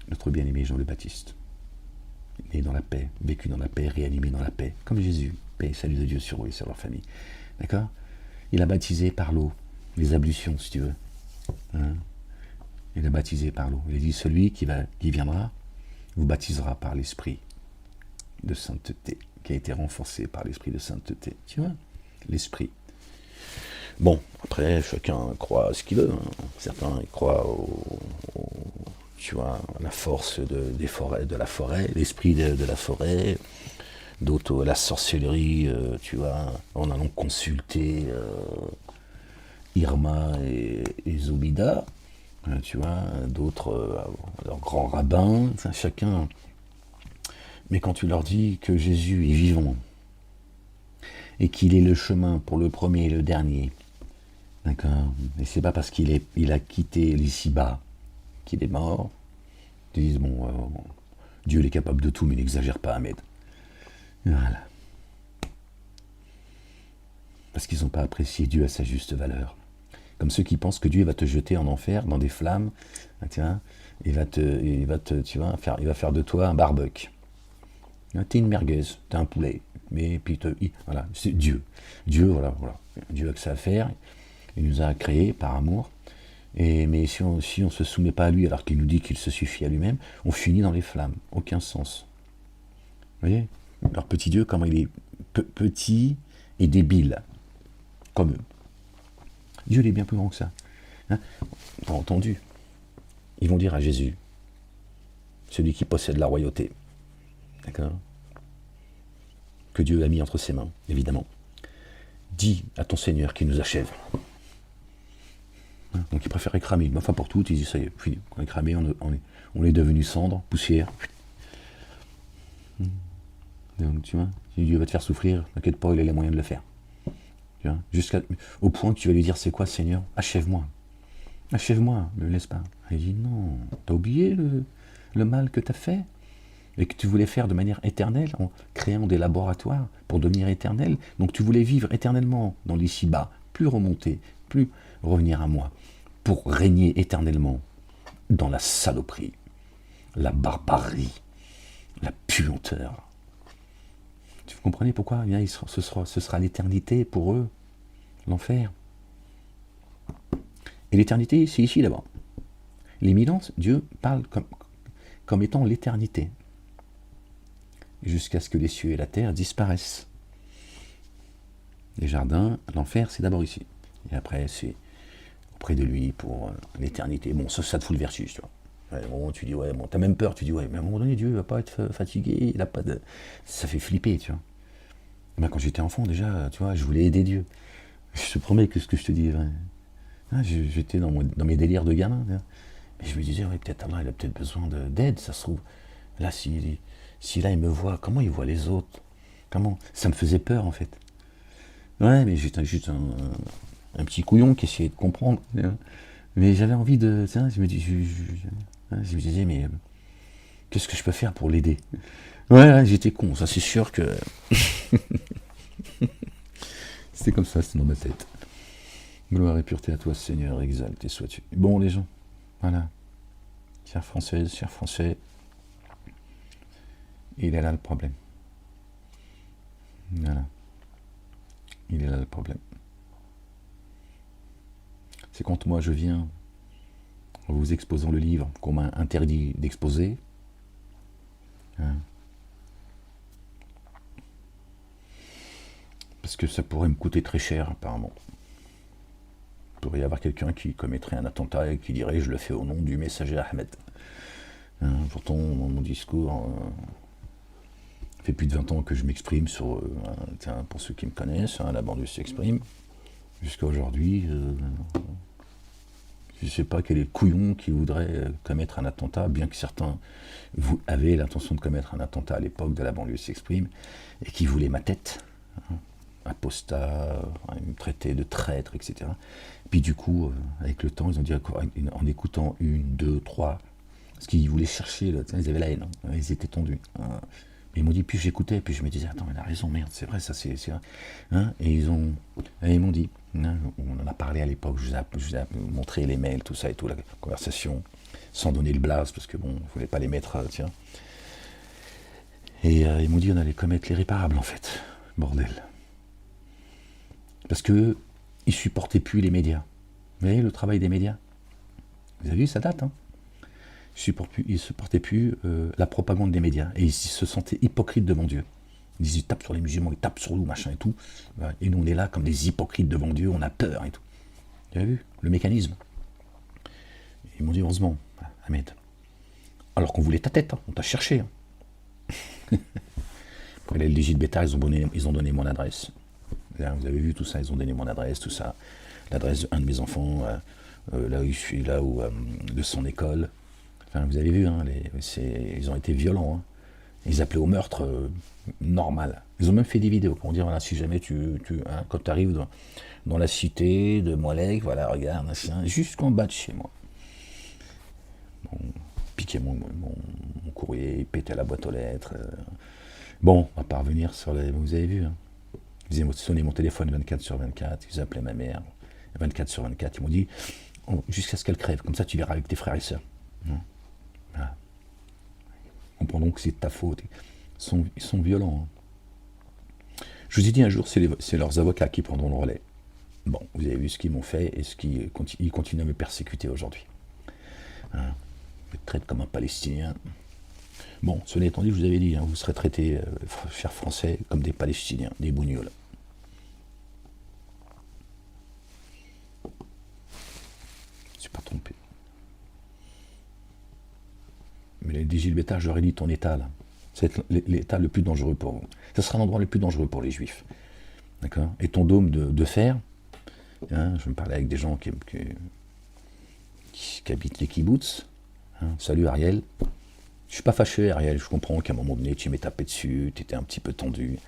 Notre bien-aimé Jean le Baptiste, né dans la paix, vécu dans la paix, réanimé dans la paix, comme Jésus, paix et salut de Dieu sur eux et sur leur famille. D'accord ? Il a baptisé par l'eau, les ablutions, si tu veux. Hein ? Il a baptisé par l'eau. Il a dit, celui qui viendra vous baptisera par l'esprit de sainteté, qui a été renforcé par l'esprit de sainteté. Tu vois ? L'esprit. Bon, après, chacun croit ce qu'il veut. Hein. Certains croient tu vois, la force de la forêt, l'esprit de la forêt. D'autres, la sorcellerie, tu vois, en allant consulter Irma et Zobida. Tu vois, d'autres, leurs grands rabbins, chacun. Mais quand tu leur dis que Jésus est vivant, et qu'il est le chemin pour le premier et le dernier, d'accord, et c'est pas parce qu'il a quitté l'ici-bas qu'il est mort, ils disent, bon, Dieu il est capable de tout, mais n'exagère pas, Ahmed. Voilà. Parce qu'ils n'ont pas apprécié Dieu à sa juste valeur. Comme ceux qui pensent que Dieu va te jeter en enfer, dans des flammes, tu vois, il va faire de toi un barbecue. T'es une merguez, t'es un poulet, mais puis voilà, c'est Dieu. Dieu, voilà. Dieu a que ça à faire, il nous a créés par amour, mais si on ne se soumet pas à lui, alors qu'il nous dit qu'il se suffit à lui-même, on finit dans les flammes, aucun sens. Vous voyez ? Leur petit Dieu, comment il est petit et débile, comme eux. Dieu, il est bien plus grand que ça. Hein ? T'as entendu ? Ils vont dire à Jésus, celui qui possède la royauté, d'accord ? Que Dieu a mis entre ses mains, évidemment. Dis à ton Seigneur qu'il nous achève. Hein ? Donc il préférait cramer une fois pour toutes, il dit, ça y est, fini. On est cramé, on est devenu cendre, poussière. Donc, tu vois, si Dieu va te faire souffrir, t'inquiète pas, il a les moyens de le faire. Tu vois, au point que tu vas lui dire, c'est quoi, Seigneur ? Achève-moi. Achève-moi, ne me laisse pas. Il dit, non, t'as oublié le mal que t'as fait et que tu voulais faire de manière éternelle, en créant des laboratoires pour devenir éternel. Donc tu voulais vivre éternellement dans l'ici-bas, plus remonter, plus revenir à moi, pour régner éternellement dans la saloperie, la barbarie, la puanteur. Vous comprenez pourquoi ce sera l'éternité pour eux, l'enfer. Et l'éternité, c'est ici d'abord. L'imminence, Dieu parle comme étant l'éternité, jusqu'à ce que les cieux et la terre disparaissent. Les jardins, l'enfer, c'est d'abord ici. Et après, c'est auprès de lui pour l'éternité. Bon, ça te fout le vertige, tu vois. Ouais, bon, tu dis, ouais, bon, t'as même peur, tu dis, ouais, mais à un moment donné, Dieu va pas être fatigué, il a pas de... Ça fait flipper, tu vois. Ben, quand j'étais enfant, déjà, tu vois, je voulais aider Dieu. Je te promets que ce que je te dis, hein, j'étais dans mes délires de gamin. Hein. Mais je me disais, ouais, peut-être Allah, il a peut-être besoin d'aide, ça se trouve. Là, si là, il me voit, comment il voit les autres ? Comment ? Ça me faisait peur, en fait. Ouais, mais j'étais juste un petit couillon qui essayait de comprendre. Hein. Mais j'avais envie de... Je me disais, mais qu'est-ce que je peux faire pour l'aider ? Ouais, j'étais con, ça c'est sûr que... C'était comme ça, c'était dans ma tête. Gloire et pureté à toi, Seigneur, exalté sois-tu. Bon, les gens, voilà. Chère Française, chers Français, il est là le problème. Voilà. Il est là le problème. C'est quand moi je viens en vous exposant le livre qu'on m'a interdit d'exposer. Hein. parce que ça pourrait me coûter très cher, apparemment. Il pourrait y avoir quelqu'un qui commettrait un attentat et qui dirait « je le fais au nom du messager Ahmed ». Pourtant, dans mon discours, ça fait plus de 20 ans que je m'exprime sur, pour ceux qui me connaissent, la banlieue s'exprime. Jusqu'à aujourd'hui, je ne sais pas quel est le couillon qui voudrait commettre un attentat, bien que certains avaient l'intention de commettre un attentat à l'époque de la banlieue s'exprime, et qui voulaient ma tête, apostat, ils me traitaient de traître, etc. Puis du coup, avec le temps, ils ont dit, en écoutant une, deux, trois, parce qu'ils voulaient chercher, ils avaient la haine, ils étaient tendus. Ils m'ont dit, puis j'écoutais, puis je me disais, attends, mais il a raison, merde, c'est vrai, ça c'est vrai. Et ils m'ont dit, on en a parlé à l'époque, je vous ai montré les mails, tout ça et tout, la conversation, sans donner le blase, parce que bon, je voulais pas les mettre, tiens. Et ils m'ont dit, on allait commettre l'irréparable, en fait, bordel. Parce que ils supportaient plus les médias. Vous voyez le travail des médias? Vous avez vu, ça date, ils ne supportaient plus la propagande des médias. Et ils se sentaient hypocrites devant Dieu. Ils disaient, ils tapent sur les musulmans, ils tapent sur nous, machin et tout. Et nous, on est là comme des hypocrites devant Dieu, on a peur et tout. Vous avez vu le mécanisme? Ils m'ont dit, heureusement, Ahmed. Alors qu'on voulait ta tête, on t'a cherché. Après les LDJ de Beta, ils ont donné mon adresse. Là, vous avez vu tout ça, ils ont donné mon adresse, tout ça. L'adresse d'un de mes enfants, là où je suis, de son école. Enfin, vous avez vu, ils ont été violents. Ils appelaient au meurtre normal. Ils ont même fait des vidéos pour dire, voilà, si jamais quand tu arrives dans la cité de Moalek, voilà, regarde, jusqu'en bas de chez moi. Bon, piquer mon courrier, péter la boîte aux lettres. Bon, on va pas revenir sur les... Vous avez vu, ils ont sonné mon téléphone 24/24, ils appelaient ma mère 24/24, ils m'ont dit, jusqu'à ce qu'elle crève, comme ça tu verras avec tes frères et sœurs. Voilà. Comprenons que c'est de ta faute. Ils sont violents. Je vous ai dit un jour, c'est leurs avocats qui prendront le relais. Bon, vous avez vu ce qu'ils m'ont fait et ils continuent à me persécuter aujourd'hui. Ils me traitent comme un Palestinien. Bon, cela étant dit, je vous avais dit, vous serez traités, chers Français, comme des Palestiniens, des bougnoules. Je ne suis pas trompé. Mais les Gilles Bétard, j'aurais dit ton état, là. C'est l'état le plus dangereux pour vous. Ce sera l'endroit le plus dangereux pour les Juifs. D'accord? Et ton dôme de fer, je me parlais avec des gens qui habitent les kibbutz. Salut Ariel. Je suis pas fâché, Ariel, je comprends qu'à un moment donné, tu m'es tapé dessus, tu étais un petit peu tendu.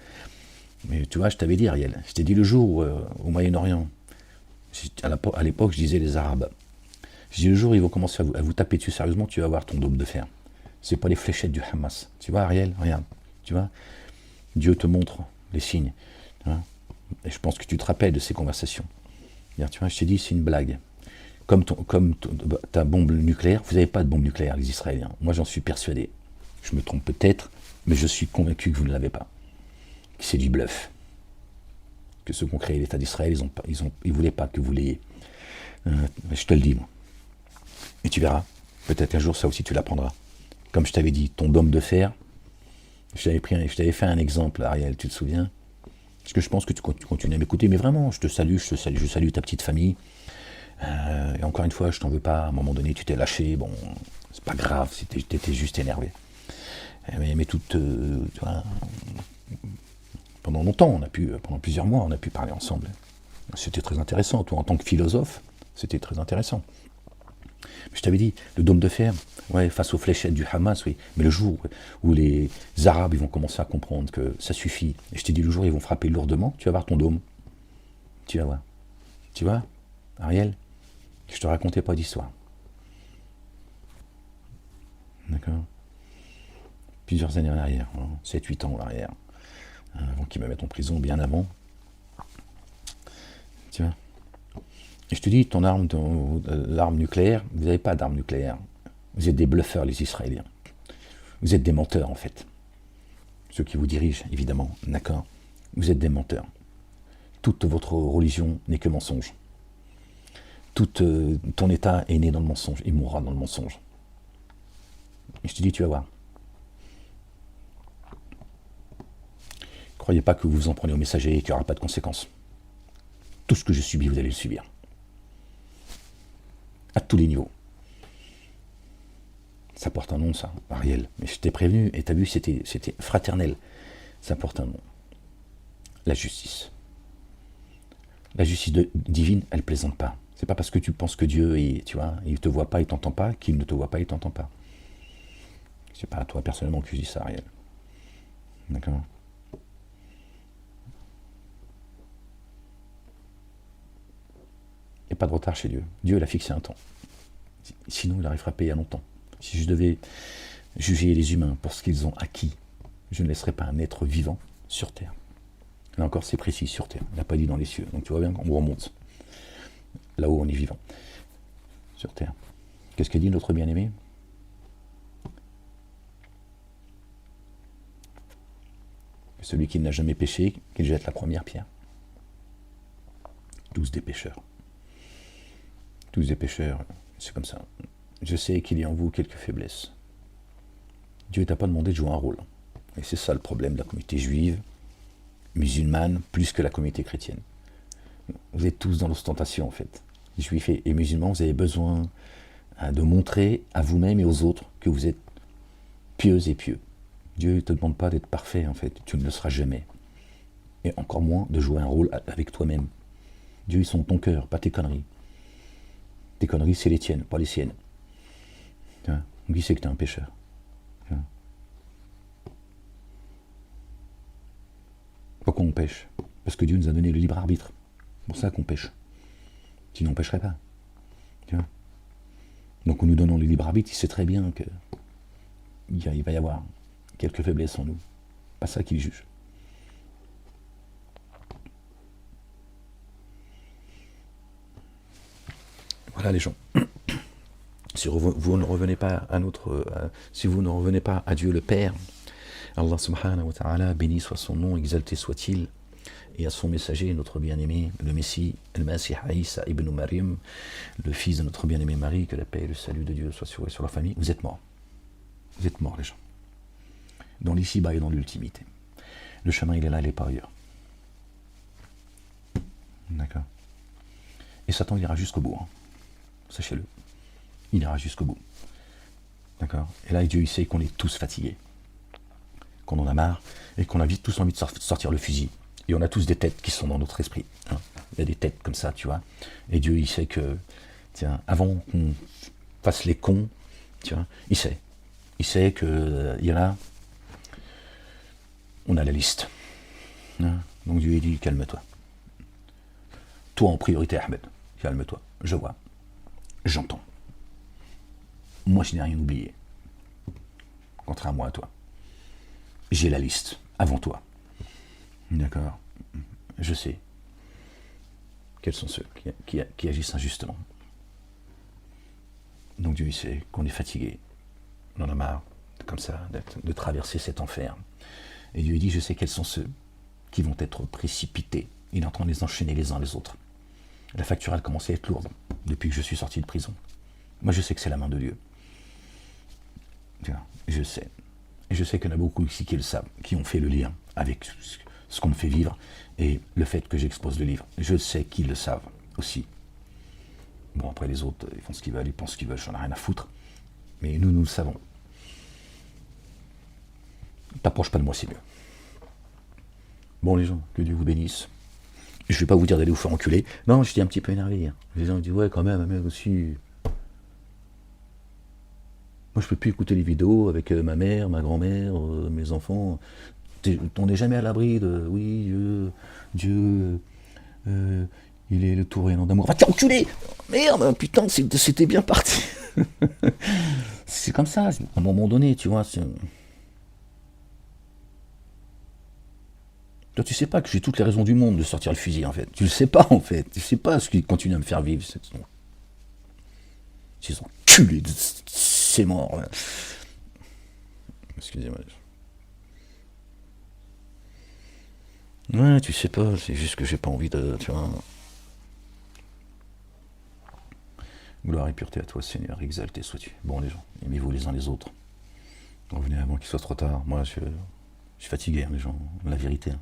Mais tu vois, je t'avais dit, Ariel, je t'ai dit le jour au Moyen-Orient, à l'époque, je disais les Arabes. Je dis le jour où ils vont commencer à vous taper dessus sérieusement, tu vas avoir ton dôme de fer. C'est pas les fléchettes du Hamas. Tu vois, Ariel, regarde, tu vois, Dieu te montre les signes. Et je pense que tu te rappelles de ces conversations. Tu vois, je t'ai dit, c'est une blague. Comme ta bombe nucléaire, vous n'avez pas de bombe nucléaire, les Israéliens. Moi, j'en suis persuadé. Je me trompe peut-être, mais je suis convaincu que vous ne l'avez pas. Que c'est du bluff. Que ceux qui ont créé l'État d'Israël, ils ne voulaient pas que vous l'ayez. Je te le dis, moi. Et tu verras. Peut-être un jour, ça aussi, tu l'apprendras. Comme je t'avais dit, ton dôme de fer, je t'avais fait un exemple, Ariel, tu te souviens? Parce que je pense que tu continues à m'écouter, mais vraiment, je salue ta petite famille. Et encore une fois, je t'en veux pas, à un moment donné, tu t'es lâché, bon, c'est pas grave, t'étais juste énervé. Mais tu vois, pendant longtemps, pendant plusieurs mois, on a pu parler ensemble. C'était très intéressant, toi, en tant que philosophe, c'était très intéressant. Je t'avais dit, le dôme de fer, ouais, face aux fléchettes du Hamas, oui, mais le jour où les Arabes ils vont commencer à comprendre que ça suffit, et je t'ai dit le jour où ils vont frapper lourdement, tu vas voir ton dôme. Tu vas voir. Tu vois, Ariel, je te racontais pas d'histoire. D'accord? Plusieurs années en arrière, 7-8 ans en arrière, avant qu'ils me mettent en prison, bien avant. Tu vois? Et je te dis, l'arme nucléaire, vous n'avez pas d'arme nucléaire. Vous êtes des bluffeurs, les Israéliens. Vous êtes des menteurs, en fait. Ceux qui vous dirigent, évidemment, d'accord? Vous êtes des menteurs. Toute votre religion n'est que mensonge. Tout ton état est né dans le mensonge. Il mourra dans le mensonge. Et je te dis, tu vas voir. Croyez pas que vous vous en prenez au messager et qu'il n'y aura pas de conséquences. Tout ce que je subis, vous allez le subir. À tous les niveaux. Ça porte un nom, ça, Ariel. Mais je t'ai prévenu, et t'as vu, c'était fraternel. Ça porte un nom. La justice. La justice divine, elle plaisante pas. C'est pas parce que tu penses que Dieu, il te voit pas, il t'entend pas, qu'il ne te voit pas, il t'entend pas. C'est pas à toi personnellement que je dis ça, Ariel. D'accord? Il n'y a pas de retard chez Dieu. Dieu, il a fixé un temps. Sinon, il aurait frappé il y a longtemps. Si je devais juger les humains pour ce qu'ils ont acquis, je ne laisserais pas un être vivant sur Terre. Là encore, c'est précis, sur Terre. Il n'a pas dit dans les cieux. Donc tu vois bien qu'on remonte. Là-haut, on est vivant. Sur Terre. Qu'est-ce qu'a dit notre bien-aimé? Celui qui n'a jamais péché, qu'il jette la première pierre. Tous des pécheurs. Tous des pécheurs, c'est comme ça. Je sais qu'il y a en vous quelques faiblesses. Dieu t'a pas demandé de jouer un rôle. Et c'est ça le problème de la communauté juive, musulmane, plus que la communauté chrétienne. Vous êtes tous dans l'ostentation, en fait. Juifs et musulmans, vous avez besoin de montrer à vous-même et aux autres que vous êtes pieux et pieux. Dieu ne te demande pas d'être parfait, en fait. Tu ne le seras jamais. Et encore moins de jouer un rôle avec toi-même. Dieu, ils sont ton cœur, pas tes conneries. Tes conneries, c'est les tiennes, pas les siennes. Qui c'est que tu es un pécheur? Pourquoi on pêche? Parce que Dieu nous a donné le libre arbitre. C'est pour ça qu'on pêche. Sinon on ne pêcherait pas. Donc en nous donnant le libre arbitre, il sait très bien qu'il va y avoir quelques faiblesses en nous. Pas ça qu'il juge. Voilà les gens. Si vous ne revenez pas si vous ne revenez pas à Dieu le Père, Allah subhanahu wa ta'ala, béni soit son nom, exalté soit-il, et à son messager, notre bien-aimé, le Messie, Al-Masih Isa ibn Maryam, le fils de notre bien-aimé Marie, que la paix et le salut de Dieu soient sur eux et sur leur famille. Vous êtes morts. Vous êtes morts les gens. Dans l'ici-bas et dans l'ultimité. Le chemin il est là, il n'est pas ailleurs. D'accord. Et Satan ira jusqu'au bout. Sachez-le. Il ira jusqu'au bout. D'accord. Et là, Dieu, il sait qu'on est tous fatigués. Qu'on en a marre. Et qu'on a vite tous envie de sortir le fusil. Et on a tous des têtes qui sont dans notre esprit. Il y a des têtes comme ça, tu vois. Et Dieu, il sait que, tiens, avant qu'on fasse les cons, tu vois, il sait. Il sait qu'il y en a. On a la liste. Donc Dieu, il dit, calme-toi. Toi en priorité, Ahmed. Calme-toi. Je vois. J'entends. Moi, je n'ai rien oublié. Contrairement à toi. J'ai la liste, avant toi. D'accord. Je sais. Quels sont ceux qui agissent injustement. Donc Dieu, il sait qu'on est fatigué. On en a marre, comme ça, de traverser cet enfer. Et Dieu, il dit, je sais quels sont ceux qui vont être précipités. Il est en train de les enchaîner les uns les autres. La facture, elle commence à être lourde depuis que je suis sorti de prison. Moi, je sais que c'est la main de Dieu. Je sais. Et je sais qu'il y en a beaucoup ici qui le savent, qui ont fait le lien avec ce qu'on me fait vivre et le fait que j'expose le livre. Je sais qu'ils le savent aussi. Bon, après les autres, ils font ce qu'ils veulent, ils pensent ce qu'ils veulent, j'en ai rien à foutre. Mais nous le savons. T'approches pas de moi, c'est mieux. Bon, les gens, que Dieu vous bénisse. Je vais pas vous dire d'aller vous faire enculer. Non, j'étais un petit peu énervé. Les gens disent, ouais, quand même, mec aussi. Moi, je peux plus écouter les vidéos avec ma mère, ma grand-mère, mes enfants. On n'est jamais à l'abri de, oui, Dieu, il est le tout rayonnant d'amour. Va t'enculer enculé. Merde, putain, c'était bien parti. C'est comme ça, à un moment donné, tu vois. Toi, tu sais pas que j'ai toutes les raisons du monde de sortir le fusil, en fait. Tu le sais pas, en fait. Tu sais pas ce qui continue à me faire vivre. Ils sont enculés, c'est mort. Ouais. Excusez-moi. Ouais, tu sais pas, c'est juste que j'ai pas envie de, tu vois. Gloire et pureté à toi, Seigneur, exalté sois-tu. Bon, les gens, aimez-vous les uns les autres. Revenez avant qu'il soit trop tard. Moi, je suis fatigué, hein, les gens, la vérité. Hein.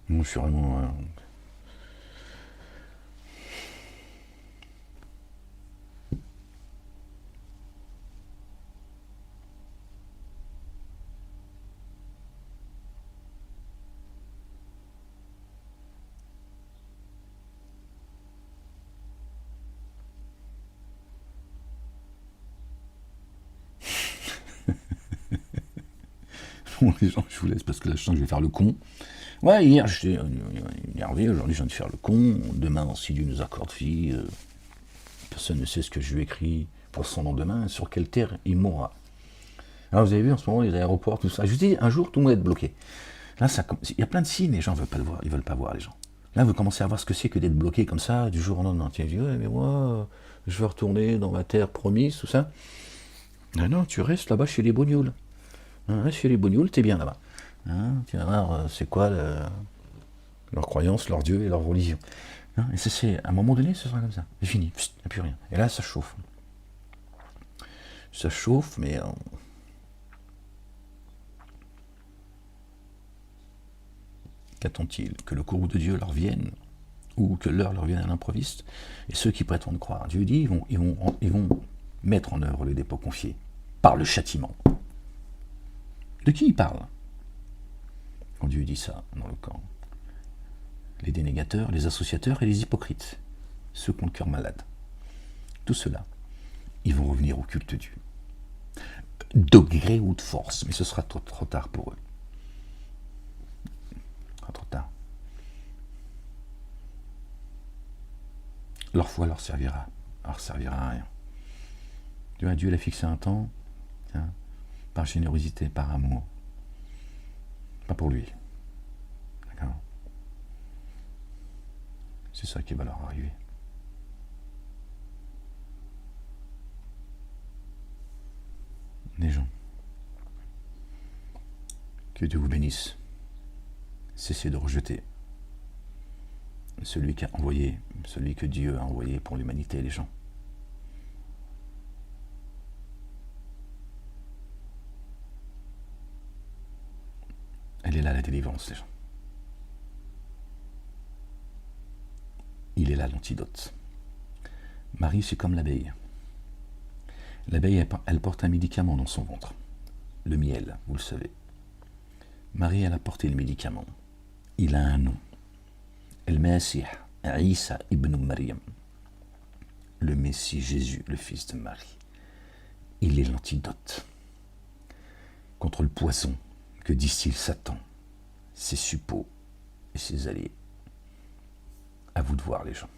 Moi, je suis vraiment... Bon, les gens, je vous laisse parce que là, je sens que je vais faire le con. Ouais, hier, j'étais énervé. Aujourd'hui, je viens de faire le con. Demain, si Dieu nous accorde vie, personne ne sait ce que je lui écris pour son lendemain, sur quelle terre il mourra. Alors, vous avez vu en ce moment les aéroports, tout ça. Je vous dis, un jour, tout le monde va être bloqué. Là, il y a plein de signes, les gens ne veulent pas le voir. Ils veulent pas voir, les gens. Là, vous commencez à voir ce que c'est que d'être bloqué comme ça, du jour au lendemain. Tu dis, ouais, mais moi, je veux retourner dans ma terre promise, tout ça. Ah non, tu restes là-bas chez les bougnoules. Hein, reste chez les bougnoules, t'es bien là-bas. Hein, tu vas voir, c'est quoi leur croyance, leur Dieu et leur religion. Hein, et c'est, à un moment donné, ce sera comme ça. C'est fini, il n'y a plus rien. Et là, ça chauffe. Ça chauffe, mais... qu'attend-il? Que le courroux de Dieu leur vienne, ou que l'heure leur vienne à l'improviste? Et ceux qui prétendent croire à Dieu dit, ils vont mettre en œuvre le dépôt confié, par le châtiment. De qui il parle quand Dieu dit ça dans le camp? Les dénégateurs, les associateurs et les hypocrites, ceux qui ont le cœur malade. Tout cela, ils vont revenir au culte Dieu. De gré ou de force, mais ce sera trop tard pour eux. Trop tard. Leur foi leur servira à rien. Tu vois, Dieu l'a fixé un temps, hein, par générosité, par amour. Pas pour lui. D'accord? C'est ça qui va leur arriver. Les gens. Que Dieu vous bénisse. Cessez de rejeter celui que Dieu a envoyé pour l'humanité, les gens. Elle est là la délivrance, les gens. Il est là l'antidote. Marie, c'est comme l'abeille. L'abeille, elle porte un médicament dans son ventre. Le miel, vous le savez. Marie, elle a porté le médicament. Il a un nom. El-Messie, Isa ibn Maryam. Le Messie Jésus, le fils de Marie. Il est l'antidote contre le poison que distille Satan, ses suppôts et ses alliés. À vous de voir, les gens.